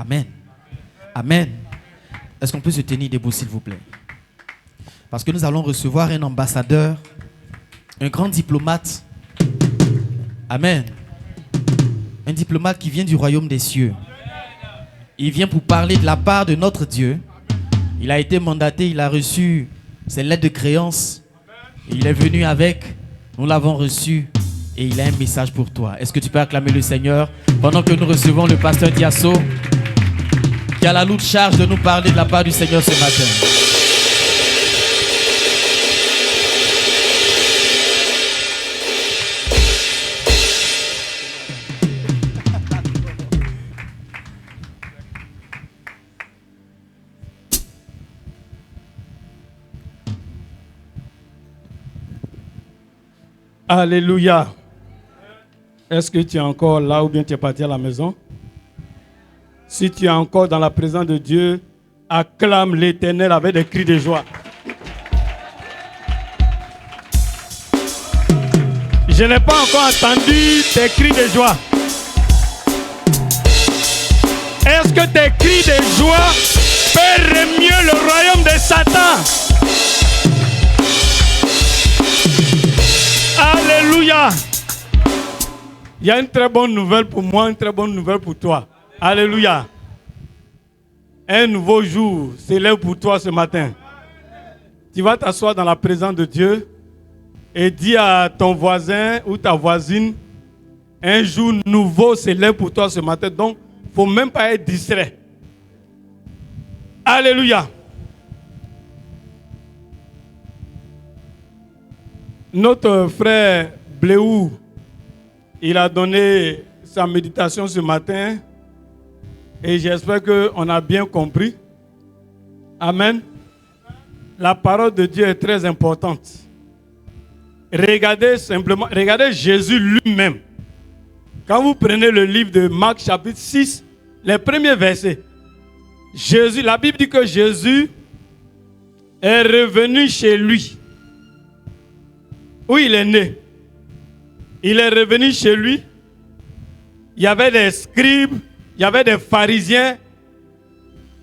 Amen. Amen. Est-ce qu'on peut se tenir debout, s'il vous plaît? Parce que nous allons recevoir un ambassadeur, un grand diplomate. Amen. Un diplomate qui vient du royaume des cieux. Il vient pour parler de la part de notre Dieu. Il a été mandaté, il a reçu ses lettres de créance. Il est venu avec, nous l'avons reçu et il a un message pour toi. Est-ce que tu peux acclamer le Seigneur pendant que nous recevons le pasteur Diasso qui a la lourde charge de nous parler de la part du Seigneur ce matin. Alléluia. Est-ce que tu es encore là ou bien tu es parti à la maison? Si tu es encore dans la présence de Dieu, acclame l'Éternel avec des cris de joie. Je n'ai pas encore entendu tes cris de joie. Est-ce que tes cris de joie peuvent remuer le royaume de Satan? Alléluia. Il y a une très bonne nouvelle pour moi, une très bonne nouvelle pour toi. Alléluia. Un nouveau jour s'élève pour toi ce matin. Tu vas t'asseoir dans la présence de Dieu et dis à ton voisin ou ta voisine, un jour nouveau s'élève pour toi ce matin. Donc, il ne faut même pas être distrait. Alléluia. Notre frère Bléou, il a donné sa méditation ce matin et j'espère qu'on a bien compris. Amen. La parole de Dieu est très importante. Regardez simplement, regardez Jésus lui-même. Quand vous prenez le livre de Marc chapitre 6, les premiers versets, Jésus, la Bible dit que Jésus est revenu chez lui. Où il est né. Il est revenu chez lui. Il y avait des scribes, il y avait des pharisiens.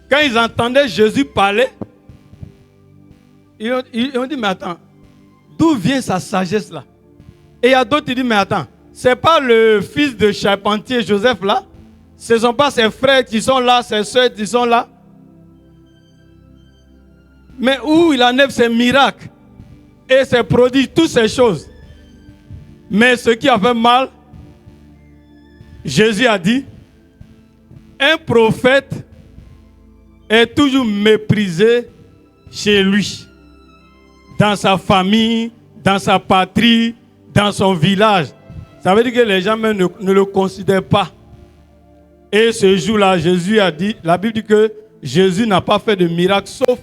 Quand ils entendaient Jésus parler, ils ont dit, mais attends, d'où vient sa sagesse là? Et il y a d'autres qui disent, mais attends, c'est pas le fils de charpentier Joseph là? Ce ne sont pas ses frères qui sont là, ses soeurs qui sont là? Mais où il enlève ses miracles et ses prodiges, toutes ces choses? Mais ce qui a fait mal, Jésus a dit, un prophète est toujours méprisé chez lui, dans sa famille, dans sa patrie, dans son village. Ça veut dire que les gens même ne le considèrent pas. Et ce jour-là, Jésus a dit, la Bible dit que Jésus n'a pas fait de miracle, sauf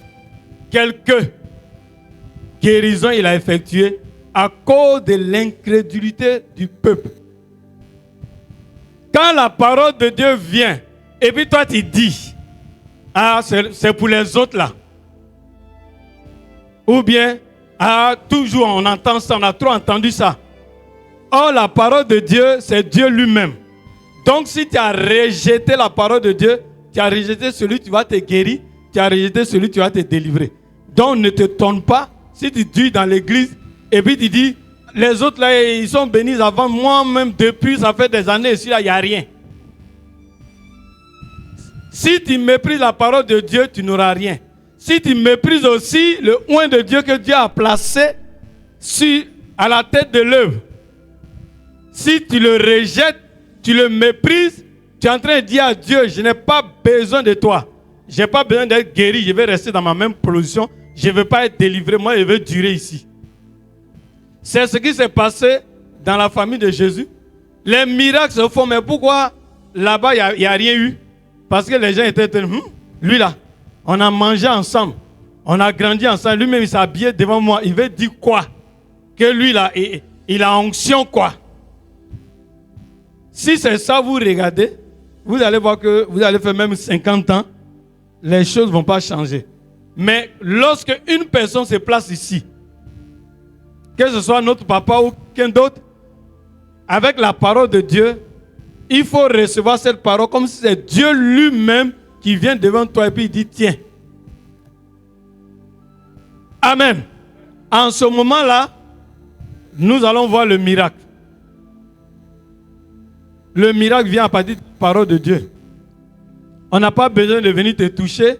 quelques guérisons il a effectuées à cause de l'incrédulité du peuple. Quand la parole de Dieu vient, et puis toi tu dis, ah c'est pour les autres là. Ou bien, ah toujours on entend ça, on a trop entendu ça. Or la parole de Dieu, c'est Dieu lui-même. Donc si tu as rejeté la parole de Dieu, tu as rejeté celui qui va te guérir, tu as rejeté celui qui va te délivrer. Donc ne te tourne pas si tu dis dans l'église et puis tu dis, les autres là, ils sont bénis avant moi-même depuis, ça fait des années, ici là, il n'y a rien. Si tu méprises la parole de Dieu, tu n'auras rien. Si tu méprises aussi le oint de Dieu que Dieu a placé à la tête de l'œuvre, si tu le rejettes, tu le méprises, tu es en train de dire à Dieu, je n'ai pas besoin de toi. Je n'ai pas besoin d'être guéri, je vais rester dans ma même position. Je ne veux pas être délivré, moi je veux durer ici. C'est ce qui s'est passé dans la famille de Jésus. Les miracles se font, mais pourquoi là-bas il n'y a rien eu? Parce que les gens étaient, lui là, on a mangé ensemble, on a grandi ensemble, lui-même il s'est habillé devant moi, il veut dire quoi? Que lui là, il a onction quoi? Si c'est ça, vous regardez, vous allez voir que vous allez faire même 50 ans, les choses ne vont pas changer. Mais lorsque une personne se place ici, que ce soit notre papa ou quelqu'un d'autre, avec la parole de Dieu, Il faut recevoir cette parole comme si c'est Dieu lui-même qui vient devant toi et puis il dit tiens. Amen. En ce moment-là, nous allons voir le miracle. Le miracle vient à partir de la parole de Dieu. On n'a pas besoin de venir te toucher.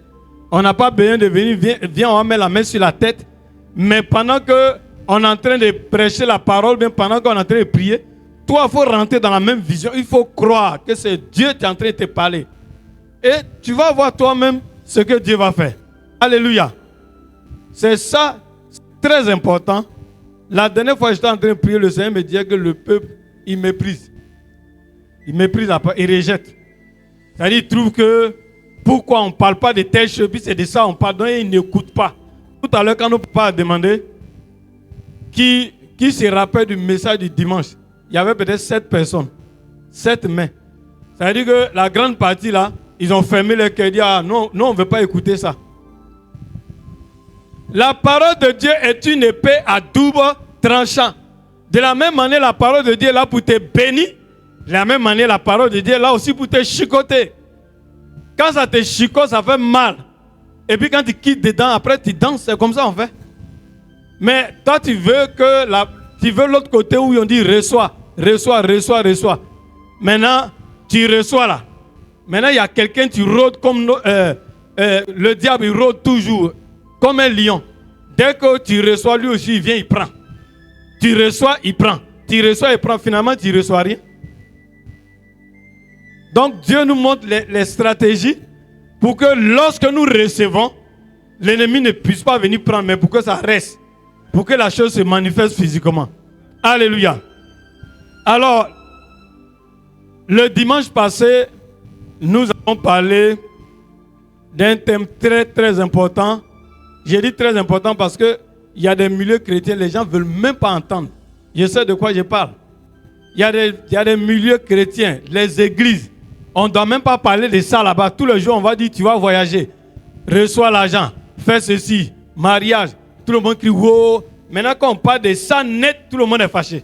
On n'a pas besoin de venir, viens, on va mettre la main sur la tête. Mais pendant qu'on est en train de prêcher la parole, bien pendant qu'on est en train de prier, toi, il faut rentrer dans la même vision. Il faut croire que c'est Dieu qui est en train de te parler. Et tu vas voir toi-même ce que Dieu va faire. Alléluia. C'est ça, c'est très important. La dernière fois, j'étais en train de prier, le Seigneur me disait que le peuple, il méprise. Il méprise la parole, il rejette. C'est-à-dire, il trouve que pourquoi on ne parle pas de telles choses, puis c'est de ça on parle, donc il n'écoute pas. Tout à l'heure, quand notre papa a demandé qui se rappelle du message du dimanche, il y avait peut-être 7 personnes, 7 mains. Ça veut dire que la grande partie là, ils ont fermé leur cœur et dit ah non, on ne veut pas écouter ça. La parole de Dieu est une épée à double tranchant. De la même manière, la parole de Dieu est là pour te bénir. De la même manière, la parole de Dieu est là aussi pour te chicoter. Quand ça te chicote, ça fait mal. Et puis quand tu quittes dedans, après tu danses, c'est comme ça on fait. Mais toi, tu veux l'autre côté où on dit reçois. Maintenant, tu reçois là. Maintenant, il y a quelqu'un, tu rôdes comme le diable, il rôde toujours, comme un lion. Dès que tu reçois, lui aussi, il vient, il prend. Tu reçois, il prend. Tu reçois, il prend. Finalement, tu ne reçois rien. Donc, Dieu nous montre les stratégies pour que lorsque nous recevons, l'ennemi ne puisse pas venir prendre, mais pour que ça reste. Pour que la chose se manifeste physiquement. Alléluia. Alors, le dimanche passé, nous avons parlé d'un thème très très important. J'ai dit très important parce qu'il y a des milieux chrétiens, les gens ne veulent même pas entendre. Je sais de quoi je parle. Il y a des milieux chrétiens, les églises. On ne doit même pas parler de ça là-bas. Tous les jours, on va dire tu vas voyager. Reçois l'argent. Fais ceci. Mariage. Tout le monde crie wow. Maintenant, quand on parle de ça net, tout le monde est fâché.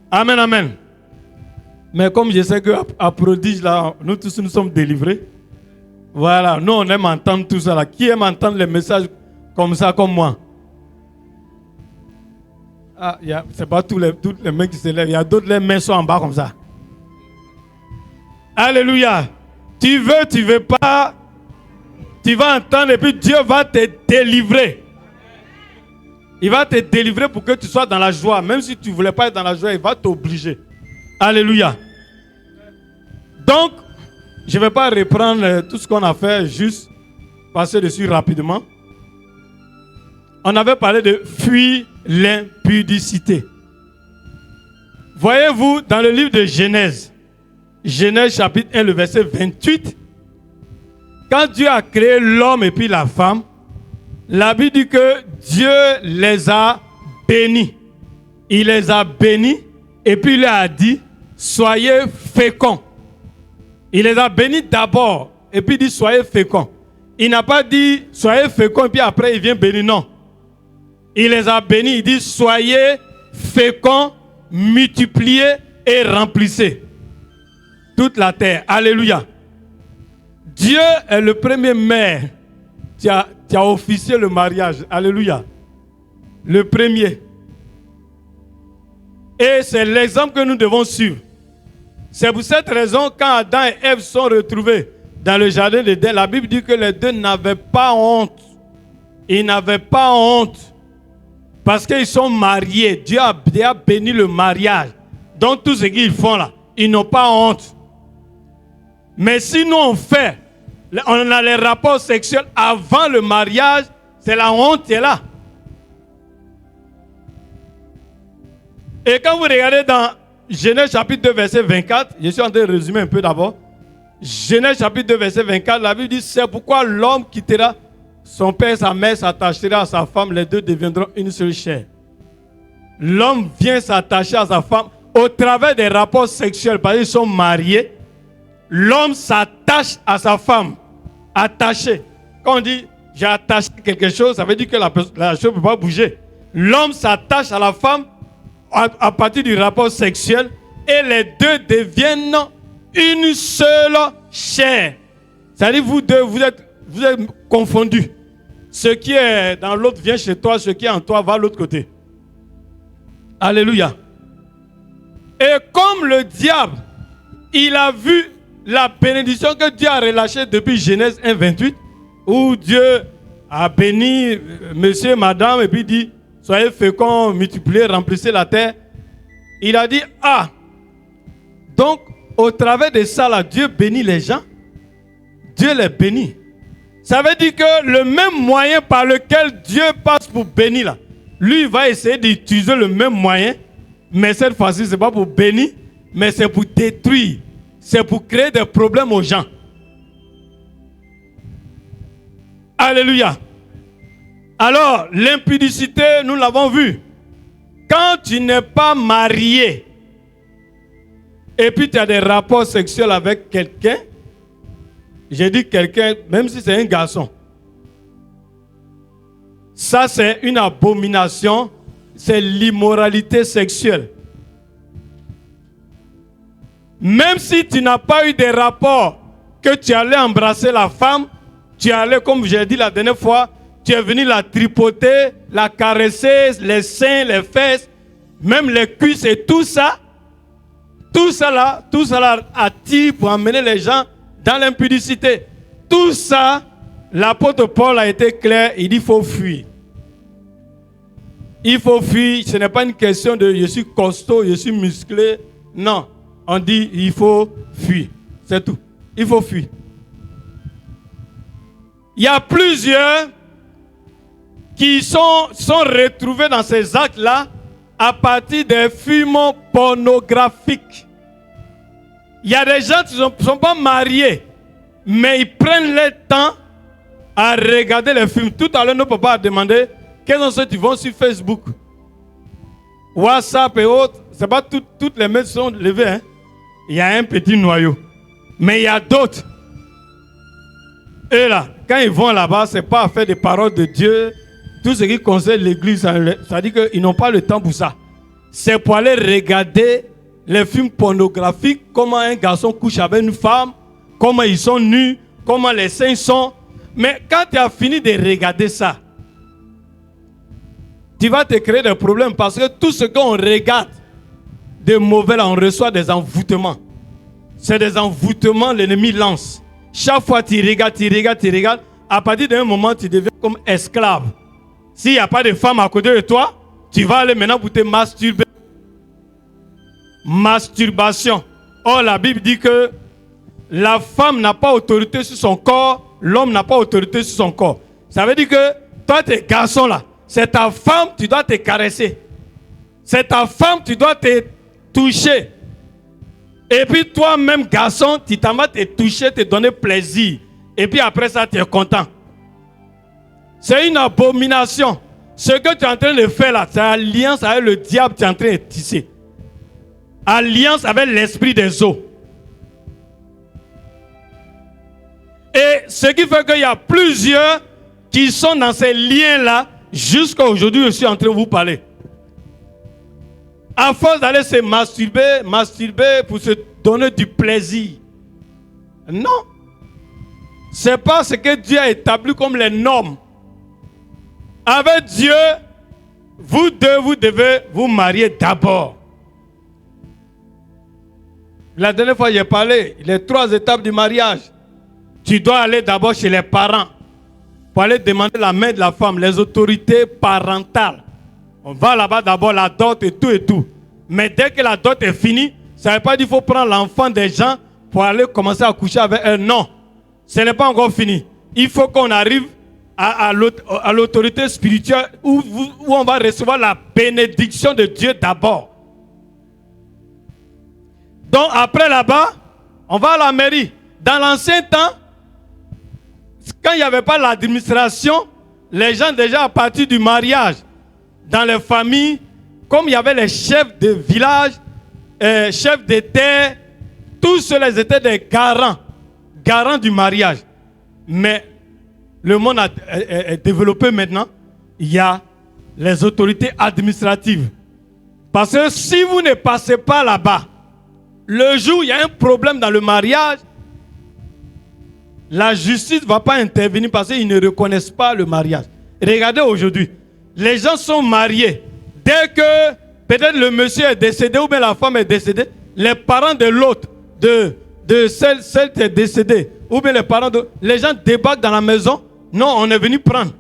Amen, amen. Mais comme je sais qu'à Prodige, là, nous tous nous sommes délivrés. Voilà, nous on aime entendre tout ça là. Qui aime entendre les messages comme ça, comme moi? Ah, c'est pas tous les mecs qui se lèvent. Il y a d'autres, les mains sont en bas comme ça. Alléluia. Tu veux pas. Tu vas entendre et puis Dieu va te délivrer. Il va te délivrer pour que tu sois dans la joie. Même si tu ne voulais pas être dans la joie, il va t'obliger. Alléluia. Donc, je ne vais pas reprendre tout ce qu'on a fait, juste passer dessus rapidement. On avait parlé de fuir l'impudicité. Voyez-vous, dans le livre de Genèse, Genèse chapitre 1, le verset 28, quand Dieu a créé l'homme et puis la femme, la Bible dit que Dieu les a bénis. Il les a bénis et puis il leur a dit, soyez féconds. Il les a bénis d'abord et puis il dit, soyez féconds. Il n'a pas dit, soyez féconds et puis après il vient bénir, non. Il les a bénis, il dit, soyez féconds, multipliez et remplissez toute la terre. Alléluia. Dieu est le premier maire qui a officié le mariage. Alléluia. Le premier. Et c'est l'exemple que nous devons suivre. C'est pour cette raison, quand Adam et Ève sont retrouvés dans le jardin d'Éden, la Bible dit que les deux n'avaient pas honte. Ils n'avaient pas honte. Parce qu'ils sont mariés. Dieu a béni le mariage. Donc tout ce qu'ils font là, ils n'ont pas honte. Mais si nous on a les rapports sexuels avant le mariage, c'est la honte qui est là. Et quand vous regardez dans Genèse chapitre 2 verset 24, je suis en train de résumer un peu d'abord. Genèse chapitre 2 verset 24, la Bible dit, c'est pourquoi l'homme quittera son père et sa mère, s'attachera à sa femme, les deux deviendront une seule chair. L'homme vient s'attacher à sa femme au travers des rapports sexuels, parce qu'ils sont mariés. L'homme s'attache à sa femme. Attaché. Quand on dit j'ai attaché quelque chose, ça veut dire que la chose ne peut pas bouger. L'homme s'attache à la femme à partir du rapport sexuel et les deux deviennent une seule chair. C'est-à-dire vous deux, vous êtes confondus. Ce qui est dans l'autre vient chez toi, ce qui est en toi va de l'autre côté. Alléluia. Et comme le diable, il a vu la bénédiction que Dieu a relâchée depuis Genèse 1, 28, où Dieu a béni monsieur, madame, et puis dit, soyez féconds, multipliez, remplissez la terre. Il a dit, ah, donc au travers de ça, là, Dieu bénit les gens. Dieu les bénit. Ça veut dire que le même moyen par lequel Dieu passe pour bénir, là, lui, il va essayer d'utiliser le même moyen, mais cette fois-ci, ce n'est pas pour bénir, mais c'est pour détruire. C'est pour créer des problèmes aux gens. Alléluia. Alors, l'impudicité, nous l'avons vu. Quand tu n'es pas marié, et puis tu as des rapports sexuels avec quelqu'un, j'ai dit quelqu'un, même si c'est un garçon, ça c'est une abomination, c'est l'immoralité sexuelle. Même si tu n'as pas eu des rapports, que tu allais embrasser la femme, tu allais, comme j'ai dit la dernière fois, tu es venu la tripoter, la caresser, les seins, les fesses, même les cuisses et tout ça là attire pour amener les gens dans l'impudicité. Tout ça, l'apôtre Paul a été clair, il dit qu'il faut fuir. Il faut fuir, ce n'est pas une question de je suis costaud, je suis musclé. Non, on dit il faut fuir. C'est tout. Il faut fuir. Il y a plusieurs qui sont retrouvés dans ces actes-là à partir des films pornographiques. Il y a des gens qui ne sont pas mariés, mais ils prennent le temps à regarder les films. Tout à l'heure, nos papas ont demandé quels sont ceux qui vont sur Facebook, WhatsApp et autres. Ce n'est pas toutes les mains sont levées. Hein? Il y a un petit noyau. Mais il y a d'autres. Et là, quand ils vont là-bas, ce n'est pas à faire des paroles de Dieu. Tout ce qui concerne l'église, ça dit qu'ils n'ont pas le temps pour ça. C'est pour aller regarder les films pornographiques, comment un garçon couche avec une femme, comment ils sont nus, comment les seins sont. Mais quand tu as fini de regarder ça, tu vas te créer des problèmes parce que tout ce qu'on regarde de mauvais, là, on reçoit des envoûtements. C'est des envoûtements, l'ennemi lance. Chaque fois tu regardes, à partir d'un moment, tu deviens comme esclave. S'il n'y a pas de femme à côté de toi, tu vas aller maintenant pour te masturber. Masturbation. Or, la Bible dit que la femme n'a pas autorité sur son corps, l'homme n'a pas autorité sur son corps. Ça veut dire que toi, tes garçons là, c'est ta femme, tu dois te caresser. C'est ta femme, tu dois te toucher. Et puis toi-même, garçon, tu t'en vas te toucher, te donner plaisir. Et puis après ça, tu es content. C'est une abomination. Ce que tu es en train de faire là, c'est alliance avec le diable que tu es en train de tisser. Alliance avec l'esprit des eaux. Et ce qui fait qu'il y a plusieurs qui sont dans ces liens-là, jusqu'à aujourd'hui, je suis en train de vous parler. À force d'aller se masturber pour se donner du plaisir. Non. C'est pas ce que Dieu a établi comme les normes. Avec Dieu, vous deux, vous devez vous marier d'abord. La dernière fois, j'ai parlé les 3 étapes du mariage. Tu dois aller d'abord chez les parents pour aller demander la main de la femme, les autorités parentales. On va là-bas d'abord, la dot et tout. Mais dès que la dot est finie, ça ne veut pas dire qu'il faut prendre l'enfant des gens pour aller commencer à coucher avec eux. Non, ce n'est pas encore fini. Il faut qu'on arrive à l'autorité spirituelle où on va recevoir la bénédiction de Dieu d'abord. Donc après là-bas, on va à la mairie. Dans l'ancien temps, quand il n'y avait pas l'administration, les gens déjà à partir du mariage, dans les familles, comme il y avait les chefs de village, chefs de terre, tous ceux-là étaient des garants du mariage. Mais le monde est développé maintenant, il y a les autorités administratives. Parce que si vous ne passez pas là-bas, le jour où il y a un problème dans le mariage, la justice ne va pas intervenir parce qu'ils ne reconnaissent pas le mariage. Regardez aujourd'hui, les gens sont mariés. Dès que peut-être le monsieur est décédé ou bien la femme est décédée, les parents de l'autre, de celle qui est décédée, ou bien les parents de... Les gens débarquent dans la maison. Non, on est venu prendre.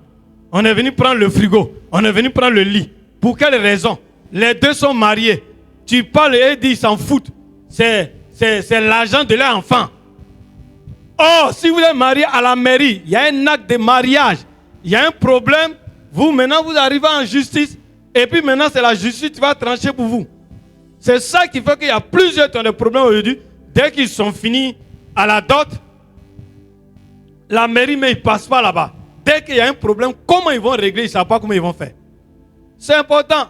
On est venu prendre le frigo. On est venu prendre le lit. Pour quelle raison? Les deux sont mariés. Tu parles et ils disent, ils s'en foutent. C'est l'argent de leur enfant. Oh, si vous êtes marié à la mairie, il y a un acte de mariage. Il y a un problème. Vous, maintenant, vous arrivez en justice. Et puis maintenant, c'est la justice qui va trancher pour vous. C'est ça qui fait qu'il y a plusieurs qui ont des problèmes aujourd'hui. Dès qu'ils sont finis à la dot, la mairie, mais ils ne passent pas là-bas. Dès qu'il y a un problème, comment ils vont régler? Ils ne savent pas comment ils vont faire. C'est important.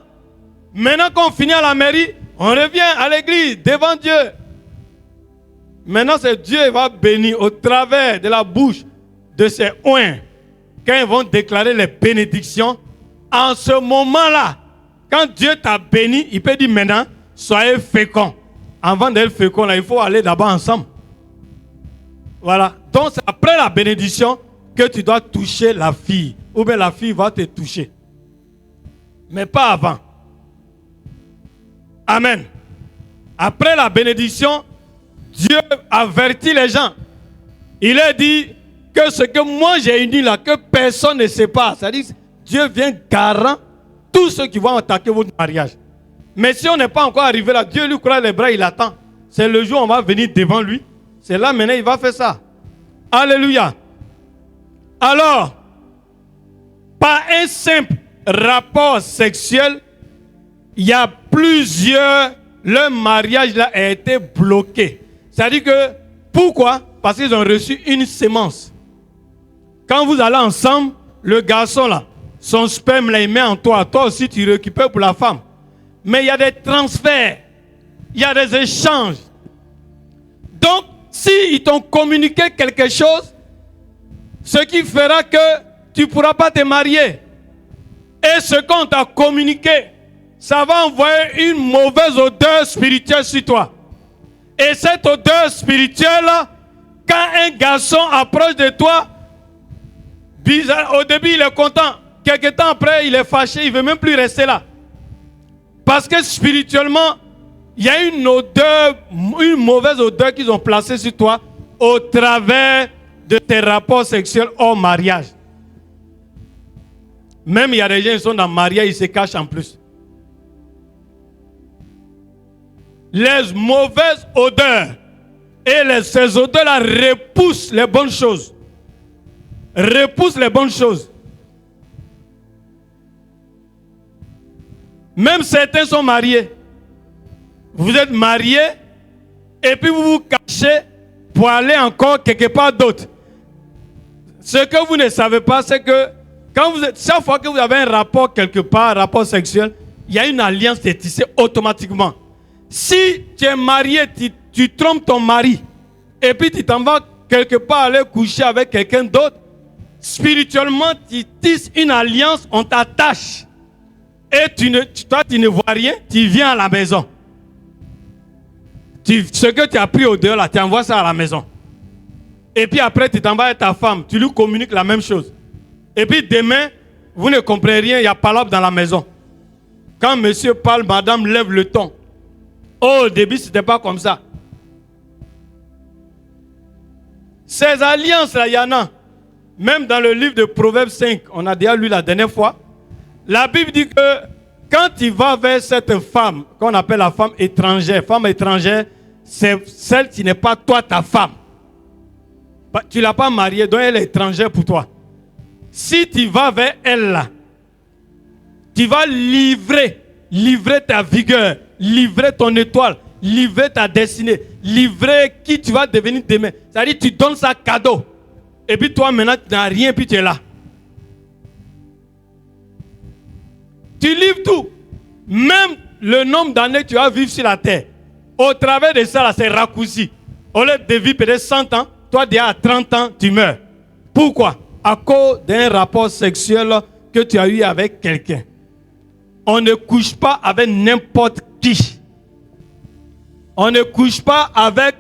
Maintenant qu'on finit à la mairie, on revient à l'église, devant Dieu. Maintenant, c'est Dieu qui va bénir au travers de la bouche de ces oins. Quand ils vont déclarer les bénédictions, en ce moment-là, quand Dieu t'a béni, il peut dire maintenant, soyez féconds. Avant d'être féconds, là, il faut aller d'abord ensemble. Voilà. Donc, c'est après la bénédiction que tu dois toucher la fille. Ou bien la fille va te toucher. Mais pas avant. Amen. Après la bénédiction, Dieu avertit les gens. Il a dit que ce que moi j'ai uni là, que personne ne sépare. C'est-à-dire, Dieu vient garant tous ceux qui vont attaquer votre mariage. Mais si on n'est pas encore arrivé là, Dieu lui croise les bras, il attend. C'est le jour où on va venir devant lui. C'est là maintenant il va faire ça. Alléluia. Alors, par un simple rapport sexuel, il y a plusieurs, leur mariage là a été bloqué. C'est-à-dire que, pourquoi? Parce qu'ils ont reçu une sémence. Quand vous allez ensemble, le garçon là, son sperme là, il met en toi. Toi aussi, tu récupères pour la femme. Mais il y a des transferts. Il y a des échanges. Donc, s'ils t'ont communiqué quelque chose, ce qui fera que tu ne pourras pas te marier. Et ce qu'on t'a communiqué, ça va envoyer une mauvaise odeur spirituelle sur toi. Et cette odeur spirituelle, quand un garçon approche de toi, bizarre, au début il est content. Quelque temps après, il est fâché, il ne veut même plus rester là. Parce que spirituellement, il y a une odeur, une mauvaise odeur qu'ils ont placée sur toi au travers de tes rapports sexuels hors mariage. Même il y a des gens qui sont dans le mariage, ils se cachent en plus. Les mauvaises odeurs et ces odeurs-là repoussent les bonnes choses. Repoussent les bonnes choses. Même certains sont mariés. Vous êtes mariés et puis vous vous cachez pour aller encore quelque part d'autre. Ce que vous ne savez pas, c'est que quand vous êtes, chaque fois que vous avez un rapport quelque part, un rapport sexuel, il y a une alliance qui est tissée automatiquement. Si tu es marié, tu trompes ton mari et puis tu t'en vas quelque part aller coucher avec quelqu'un d'autre, spirituellement, tu tisses une alliance, on t'attache. Et toi, tu ne vois rien, tu viens à la maison. Ce que tu as pris au dehors, là, tu envoies ça à la maison. Et puis après, tu t'en vas avec ta femme, tu lui communiques la même chose. Et puis demain, vous ne comprenez rien, il y a palabre dans la maison. Quand monsieur parle, madame lève le ton. Oh, au début, ce n'était pas comme ça. Ces alliances-là, il y en a. Même dans le livre de Proverbes 5, on a déjà lu la dernière fois. La Bible dit que quand tu vas vers cette femme, qu'on appelle la femme étrangère, c'est celle qui n'est pas toi, ta femme. Tu ne l'as pas mariée, donc elle est étrangère pour toi. Si tu vas vers elle là, tu vas livrer ta vigueur, livrer ton étoile, livrer ta destinée, livrer qui tu vas devenir demain. C'est-à-dire tu donnes ça cadeau. Et puis toi maintenant tu n'as rien, puis tu es là. Tu livres tout. Même le nombre d'années que tu vas vivre sur la terre. Au travers de ça, là, c'est raccourci. Au lieu de vivre peut-être 100 ans, toi déjà à 30 ans, tu meurs. Pourquoi? À cause d'un rapport sexuel que tu as eu avec quelqu'un. On ne couche pas avec n'importe qui. On ne couche pas avec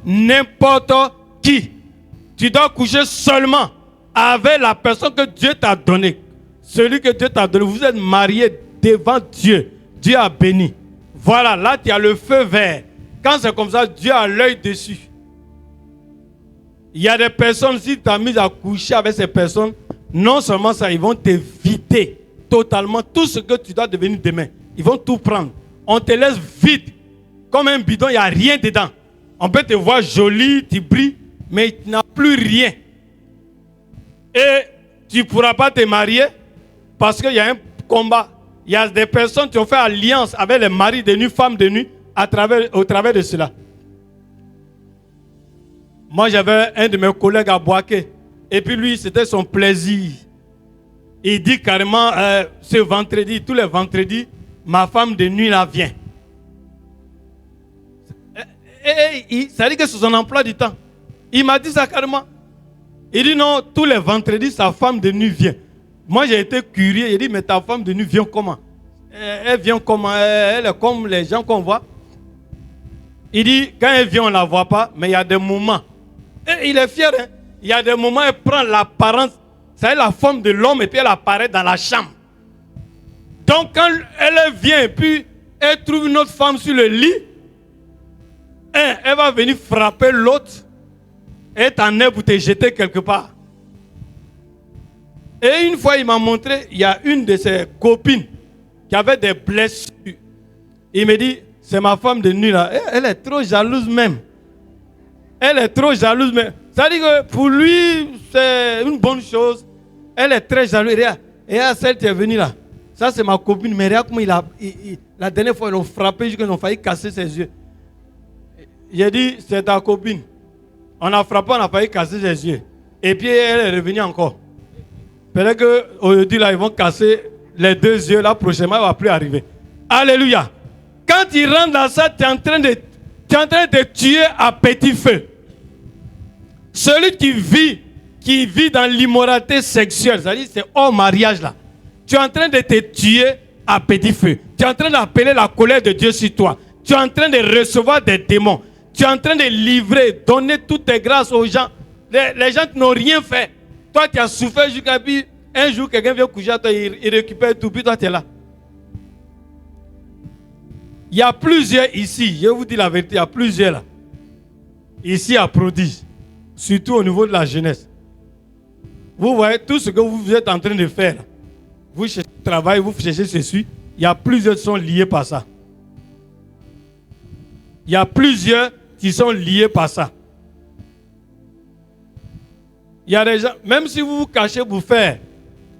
n'importe qui. Tu dois coucher seulement avec la personne que Dieu t'a donnée. Celui que Dieu t'a donné. Vous êtes mariés devant Dieu. Dieu a béni. Voilà, là tu as le feu vert. Quand c'est comme ça, Dieu a l'œil dessus. Il y a des personnes, si tu as mis à coucher avec ces personnes, non seulement ça, ils vont te vider totalement tout ce que tu dois devenir demain. Ils vont tout prendre. On te laisse vide. Comme un bidon, il n'y a rien dedans. On peut te voir joli, tu brilles, mais tu n'as plus rien. Et tu ne pourras pas te marier parce qu'il y a un combat. Il y a des personnes qui ont fait alliance avec les maris de nuit, femmes de nuit, au travers de cela. Moi, j'avais un de mes collègues à Boaké. Et puis lui, c'était son plaisir. Il dit carrément, ce vendredi, tous les vendredis, ma femme de nuit là vient. Ça dit que c'est son emploi du temps. Il m'a dit ça carrément. Il dit non, tous les vendredis, sa femme de nuit vient. Moi, j'ai été curieux. Il dit, mais ta femme de nuit vient comment? Elle vient comment? Elle est comme les gens qu'on voit. Il dit, quand elle vient, on ne la voit pas, mais il y a des moments. Et il est fier. Hein? Il y a des moments, elle prend l'apparence, c'est la forme de l'homme, et puis elle apparaît dans la chambre. Donc, quand elle vient, et puis elle trouve une autre femme sur le lit, elle va venir frapper l'autre, et t'en est pour te jeter quelque part. Et une fois, il m'a montré, il y a une de ses copines qui avait des blessures. Il me dit, c'est ma femme de nuit là. Elle est trop jalouse même. Elle est trop jalouse même. Ça veut dire que pour lui, c'est une bonne chose. Elle est très jalouse. Et celle qui est venue là, ça c'est ma copine. Mais regarde comment la dernière fois, ils l'ont frappé jusqu'à qu'ils ont failli casser ses yeux. J'ai dit, c'est ta copine. On a frappé, on a failli casser ses yeux. Et puis elle est revenue encore. Peut-être qu'aujourd'hui, là, ils vont casser les deux yeux. Là, prochainement, elle ne va plus arriver. Alléluia. Quand tu rentres dans ça, tu es en train de tuer à petit feu. Celui qui vit dans l'immoralité sexuelle, c'est-à-dire c'est hors mariage là. Tu es en train de te tuer à petit feu. Tu es en train d'appeler la colère de Dieu sur toi. Tu es en train de recevoir des démons. Tu es en train de livrer, donner toutes tes grâces aux gens. Les gens qui n'ont rien fait. Toi, tu as souffert jusqu'à puis un jour, quelqu'un vient coucher à toi, il récupère tout, puis toi, tu es là. Il y a plusieurs ici, je vous dis la vérité, il y a plusieurs là. Ici à Prodige, surtout au niveau de la jeunesse. Vous voyez tout ce que vous êtes en train de faire. Vous cherchez le travail, vous cherchez ceci. Il y a plusieurs qui sont liés par ça. Il y a plusieurs qui sont liés par ça. Il y a des gens, même si vous vous cachez pour faire,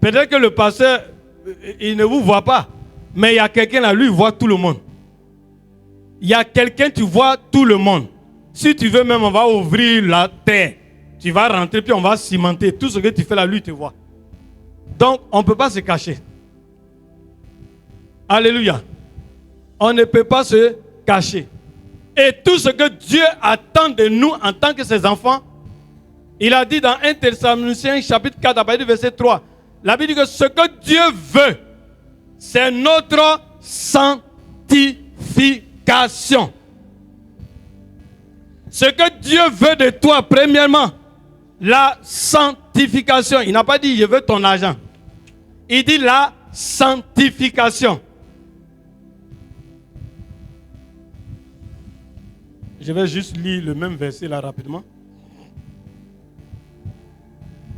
peut-être que le pasteur, il ne vous voit pas. Mais il y a quelqu'un là, lui, il voit tout le monde. Il y a quelqu'un, tu vois tout le monde. Si tu veux même, on va ouvrir la terre. Tu vas rentrer, puis on va cimenter. Tout ce que tu fais là, lui, te voit. Donc, on ne peut pas se cacher. Alléluia. On ne peut pas se cacher. Et tout ce que Dieu attend de nous en tant que ses enfants, il a dit dans 1 Thessaloniciens chapitre 4, à partir du verset 3, la Bible dit que ce que Dieu veut, c'est notre sanctification. Ce que Dieu veut de toi, premièrement, la sanctification. Il n'a pas dit je veux ton argent. Il dit la sanctification. Je vais juste lire le même verset là rapidement.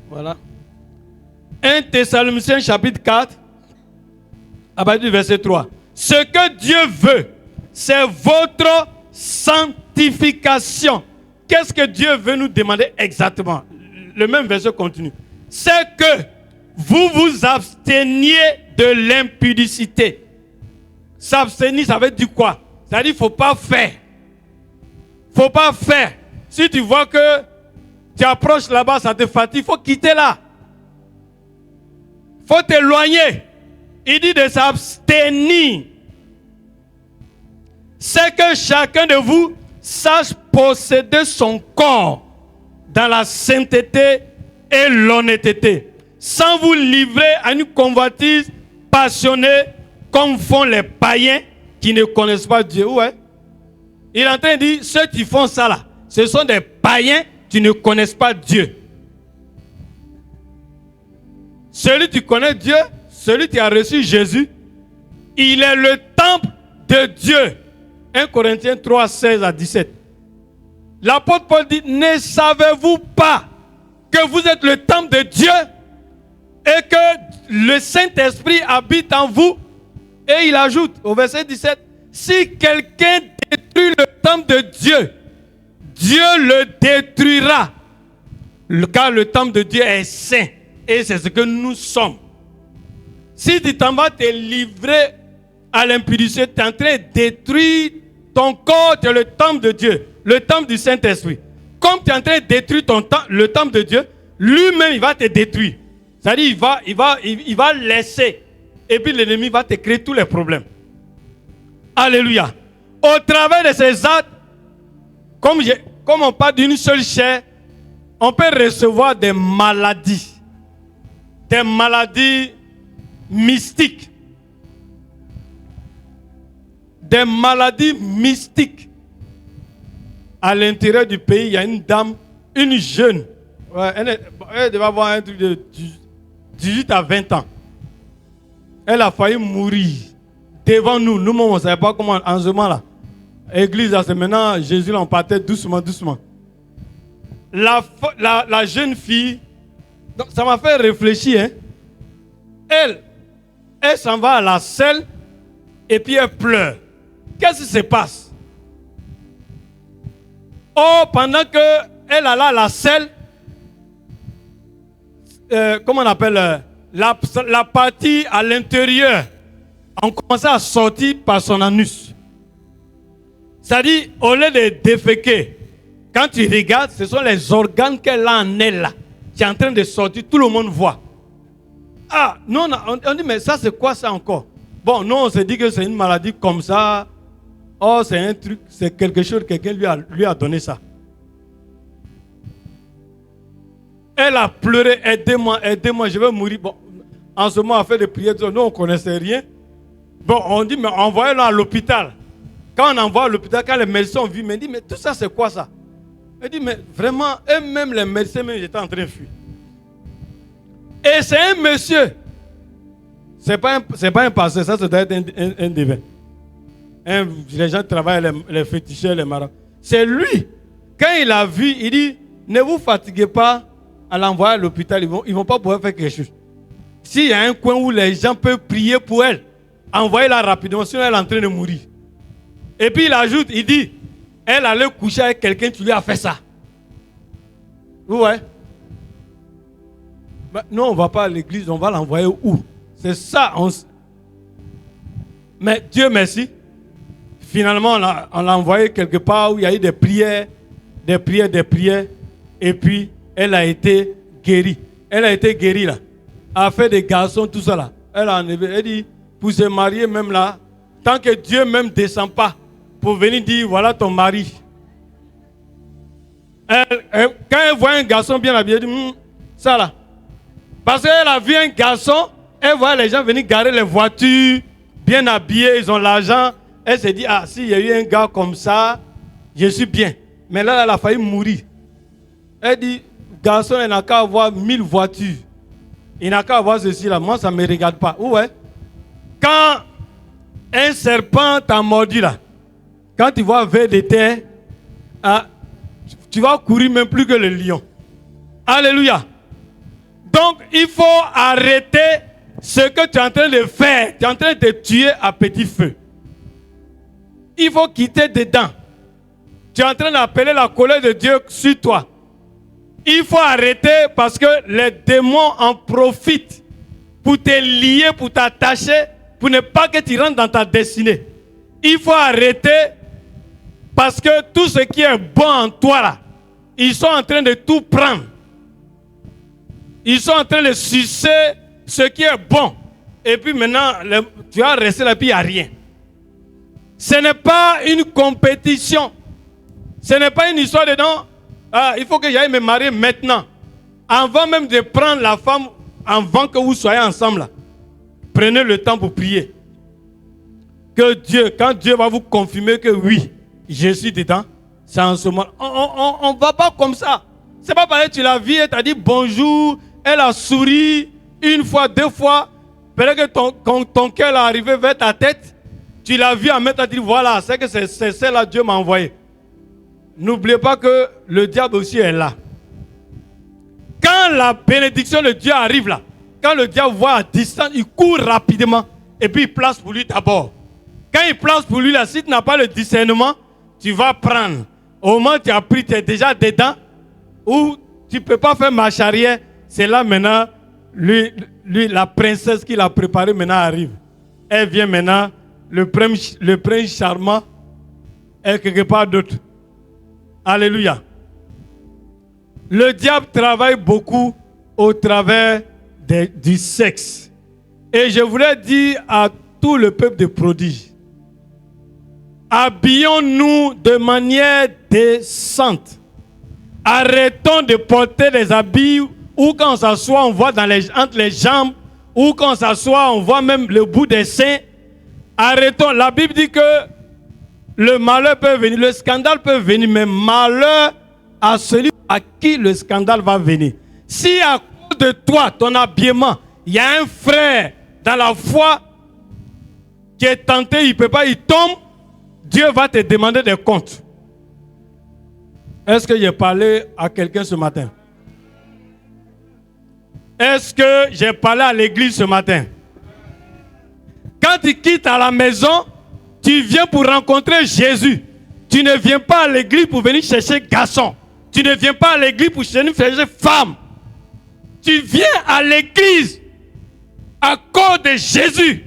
Voilà. 1 Thessaloniciens chapitre 4, à partir du verset 3. Ce que Dieu veut, c'est votre sanctification. Qu'est-ce que Dieu veut nous demander exactement? Le même verset continue. C'est que vous vous absteniez de l'impudicité. S'abstenir, ça veut dire quoi? Ça veut dire qu'il ne faut pas faire. Il ne faut pas faire. Si tu vois que tu approches là-bas, ça te fatigue, il faut quitter là. Il faut t'éloigner. Il dit de s'abstenir. C'est que chacun de vous sache posséder son corps dans la sainteté et l'honnêteté, sans vous livrer à une convoitise passionnée comme font les païens qui ne connaissent pas Dieu. Ouais. Il est en train de dire, ceux qui font ça là, ce sont des païens qui ne connaissent pas Dieu. Celui qui connaît Dieu, celui qui a reçu Jésus, il est le temple de Dieu. 1 Corinthiens 3, 16 à 17. L'apôtre Paul dit, ne savez-vous pas que vous êtes le temple de Dieu et que le Saint-Esprit habite en vous? Et il ajoute au verset 17, si quelqu'un détruit le temple de Dieu, Dieu le détruira. Car le temple de Dieu est saint et c'est ce que nous sommes. Si tu t'en vas te livrer à l'impudicité, tu es en train de détruire ton corps, tu es le temple de Dieu, le temple du Saint-Esprit. Comme tu es en train de détruire le temple de Dieu, lui-même il va te détruire. C'est-à-dire il va laisser. Et puis l'ennemi va te créer tous les problèmes. Alléluia. Au travers de ces actes, comme on parle d'une seule chair, on peut recevoir des maladies. Des maladies mystiques. Des maladies mystiques. À l'intérieur du pays, il y a une dame, une jeune. Ouais, elle devait avoir un truc de 18 à 20 ans. Elle a failli mourir devant nous. Nous, on ne savait pas comment, en ce moment-là. Église, c'est maintenant, Jésus l'en partait doucement, doucement. La jeune fille, donc ça m'a fait réfléchir. Hein. Elle s'en va à la selle et puis elle pleure. Qu'est-ce qui se passe? Oh, pendant qu'elle allait à la selle, comment on appelle la partie à l'intérieur, on commençait à sortir par son anus. C'est-à-dire, au lieu de déféquer, quand tu regardes, ce sont les organes qu'elle a en elle là, qui est en train de sortir, tout le monde voit. Ah, non, on dit, mais ça c'est quoi ça encore? Bon, non, on se dit que c'est une maladie comme ça. Oh, c'est un truc, c'est quelque chose, quelqu'un lui a donné ça. Elle a pleuré, aidez-moi, aidez-moi, je vais mourir. Bon, en ce moment, on a fait des prières, nous on ne connaissait rien. Bon, on dit, mais envoyez-le à l'hôpital. Quand on envoie à l'hôpital, quand les médecins ont vu, ils me disent, mais tout ça c'est quoi ça? Elle dit, mais vraiment, eux-mêmes, les médecins, même, j'étais en train de fuir. Et c'est un monsieur. C'est pas un pasteur, ça doit être un divin. Les gens travaillent, les féticheurs, les marins. C'est lui. Quand il a vu, il dit, ne vous fatiguez pas à l'envoyer à l'hôpital, ils vont pas pouvoir faire quelque chose. S'il y a un coin où les gens peuvent prier pour elle, envoyez-la rapidement, sinon elle est en train de mourir. Et puis il ajoute, il dit, elle allait coucher avec quelqu'un qui lui a fait ça. Ouais. Ben, non, on ne va pas à l'église, on va l'envoyer où? C'est ça. Mais Dieu merci. Finalement, on l'a envoyé quelque part où il y a eu des prières. Et puis, elle a été guérie. Elle a été guérie là. Elle a fait des garçons, tout ça là. Elle a enlevé. Elle dit, pour se marier même là, tant que Dieu même ne descend pas pour venir dire, voilà ton mari. Quand elle voit un garçon bien habillé, elle dit, ça là. Parce qu'elle a vu un garçon, elle voit les gens venir garer les voitures, bien habillés, ils ont l'argent. Elle s'est dit, ah, s'il y a eu un gars comme ça, je suis bien. Mais là, elle a failli mourir. Elle dit, garçon, il n'a qu'à avoir 1000 voitures. Il n'a qu'à avoir ceci là. Moi, ça ne me regarde pas. Ouais. Quand un serpent t'a mordu là, quand tu vois vers des terres, tu vas courir même plus que le lion. Alléluia. Donc, il faut arrêter ce que tu es en train de faire. Tu es en train de te tuer à petit feu. Il faut quitter dedans. Tu es en train d'appeler la colère de Dieu sur toi. Il faut arrêter parce que les démons en profitent pour te lier, pour t'attacher, pour ne pas que tu rentres dans ta destinée. Il faut arrêter parce que tout ce qui est bon en toi là, ils sont en train de tout prendre. Ils sont en train de sucer ce qui est bon. Et puis maintenant, tu vas rester là, puis il n'y a rien. Ce n'est pas une compétition. Ce n'est pas une histoire de non. Ah, il faut que j'aille me marier maintenant. Avant même de prendre la femme, avant que vous soyez ensemble là, prenez le temps pour prier. Que Dieu, quand Dieu va vous confirmer que oui, je suis dedans. C'est en ce moment. On ne va pas comme ça. C'est pas pareil, tu l'as vu, elle t'a dit bonjour, elle a souri une fois, deux fois. Peut-être que ton cœur est arrivé vers ta tête. Tu l'as vu en même temps, tu dis voilà, c'est que c'est celle-là Dieu m'a envoyé. N'oubliez pas que le diable aussi est là. Quand la bénédiction de Dieu arrive là, quand le diable voit à distance, il court rapidement et puis il place pour lui d'abord. Quand il place pour lui là, si tu n'as pas le discernement, tu vas prendre. Au moment où tu as pris, tu es déjà dedans, ou tu ne peux pas faire marche arrière. C'est là maintenant, lui, la princesse qu'il a préparée maintenant arrive. Elle vient maintenant, le prince charmant est quelque part d'autre. Alléluia. Le diable travaille beaucoup au travers du sexe. Et je voulais dire à tout le peuple de prodiges, habillons-nous de manière décente. Arrêtons de porter des habits où quand on s'assoit, on voit entre les jambes, ou quand on s'assoit, on voit même le bout des seins. Arrêtons. La Bible dit que le malheur peut venir, le scandale peut venir, mais malheur à celui à qui le scandale va venir. Si à cause de toi, ton habillement, il y a un frère dans la foi qui est tenté, il ne peut pas, il tombe, Dieu va te demander des comptes. Est-ce que j'ai parlé à quelqu'un ce matin? Est-ce que j'ai parlé à l'église ce matin? Quand tu quittes à la maison, tu viens pour rencontrer Jésus. Tu ne viens pas à l'église pour venir chercher garçon. Tu ne viens pas à l'église pour venir chercher femme. Tu viens à l'église à cause de Jésus.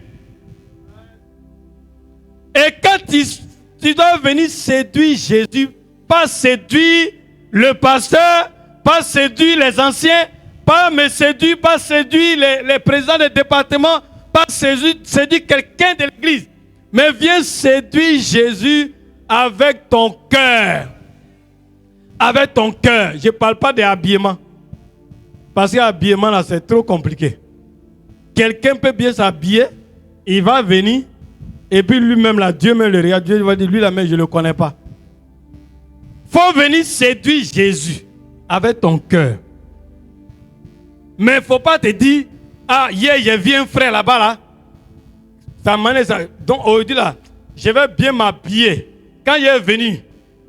Et quand tu dois venir séduire Jésus, pas séduire le pasteur, pas séduire les anciens, pas me séduire, pas séduire les présidents des départements, pas séduire quelqu'un de l'église, mais viens séduire Jésus avec ton cœur. Avec ton cœur. Je ne parle pas d'habillement. Parce que l'habillement là, c'est trop compliqué. Quelqu'un peut bien s'habiller, il va venir, et puis lui-même là, Dieu me le regarde, Dieu va dire, lui là, mais je ne le connais pas. Il faut venir séduire Jésus avec ton cœur. Mais il ne faut pas te dire, ah, hier, j'ai vu un frère là-bas, là. Ça m'a dit ça. Donc, aujourd'hui, là, je vais bien m'habiller. Quand il est venu,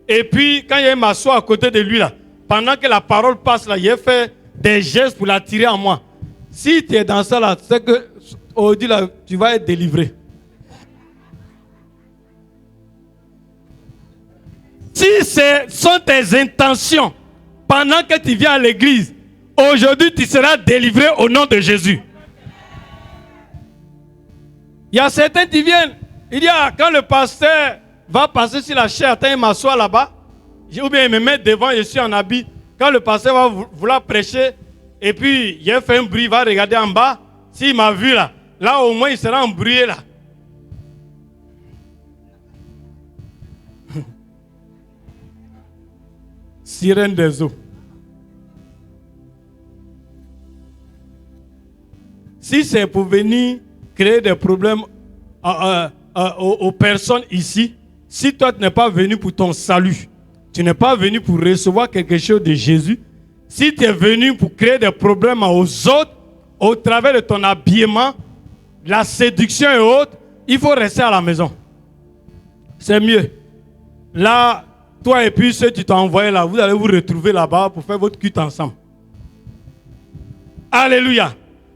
et puis, quand il m'assoit à côté de lui, là, pendant que la parole passe, là, il a fait des gestes pour l'attirer en moi. Si tu es dans ça, là, c'est que, aujourd'hui, là, tu vas être délivré. Si ce sont tes intentions, pendant que tu viens à l'église, aujourd'hui, tu seras délivré au nom de Jésus. Il y a certains qui viennent, il dit, ah, quand le pasteur va passer sur la chaire, attends, il m'assoit là-bas, ou bien il me met devant, je suis en habit. Quand le pasteur va vouloir prêcher, et puis il a fait un bruit, il va regarder en bas, s'il m'a vu là, là au moins il sera embrouillé là. Sirène des eaux. Si c'est pour venir créer des problèmes aux personnes ici, si toi tu n'es pas venu pour ton salut, tu n'es pas venu pour recevoir quelque chose de Jésus, si tu es venu pour créer des problèmes aux autres, au travers de ton habillement, la séduction et autres, il faut rester à la maison. C'est mieux. Là, toi et puis ceux qui t'ont envoyé là, vous allez vous retrouver là-bas pour faire votre culte ensemble. Alléluia.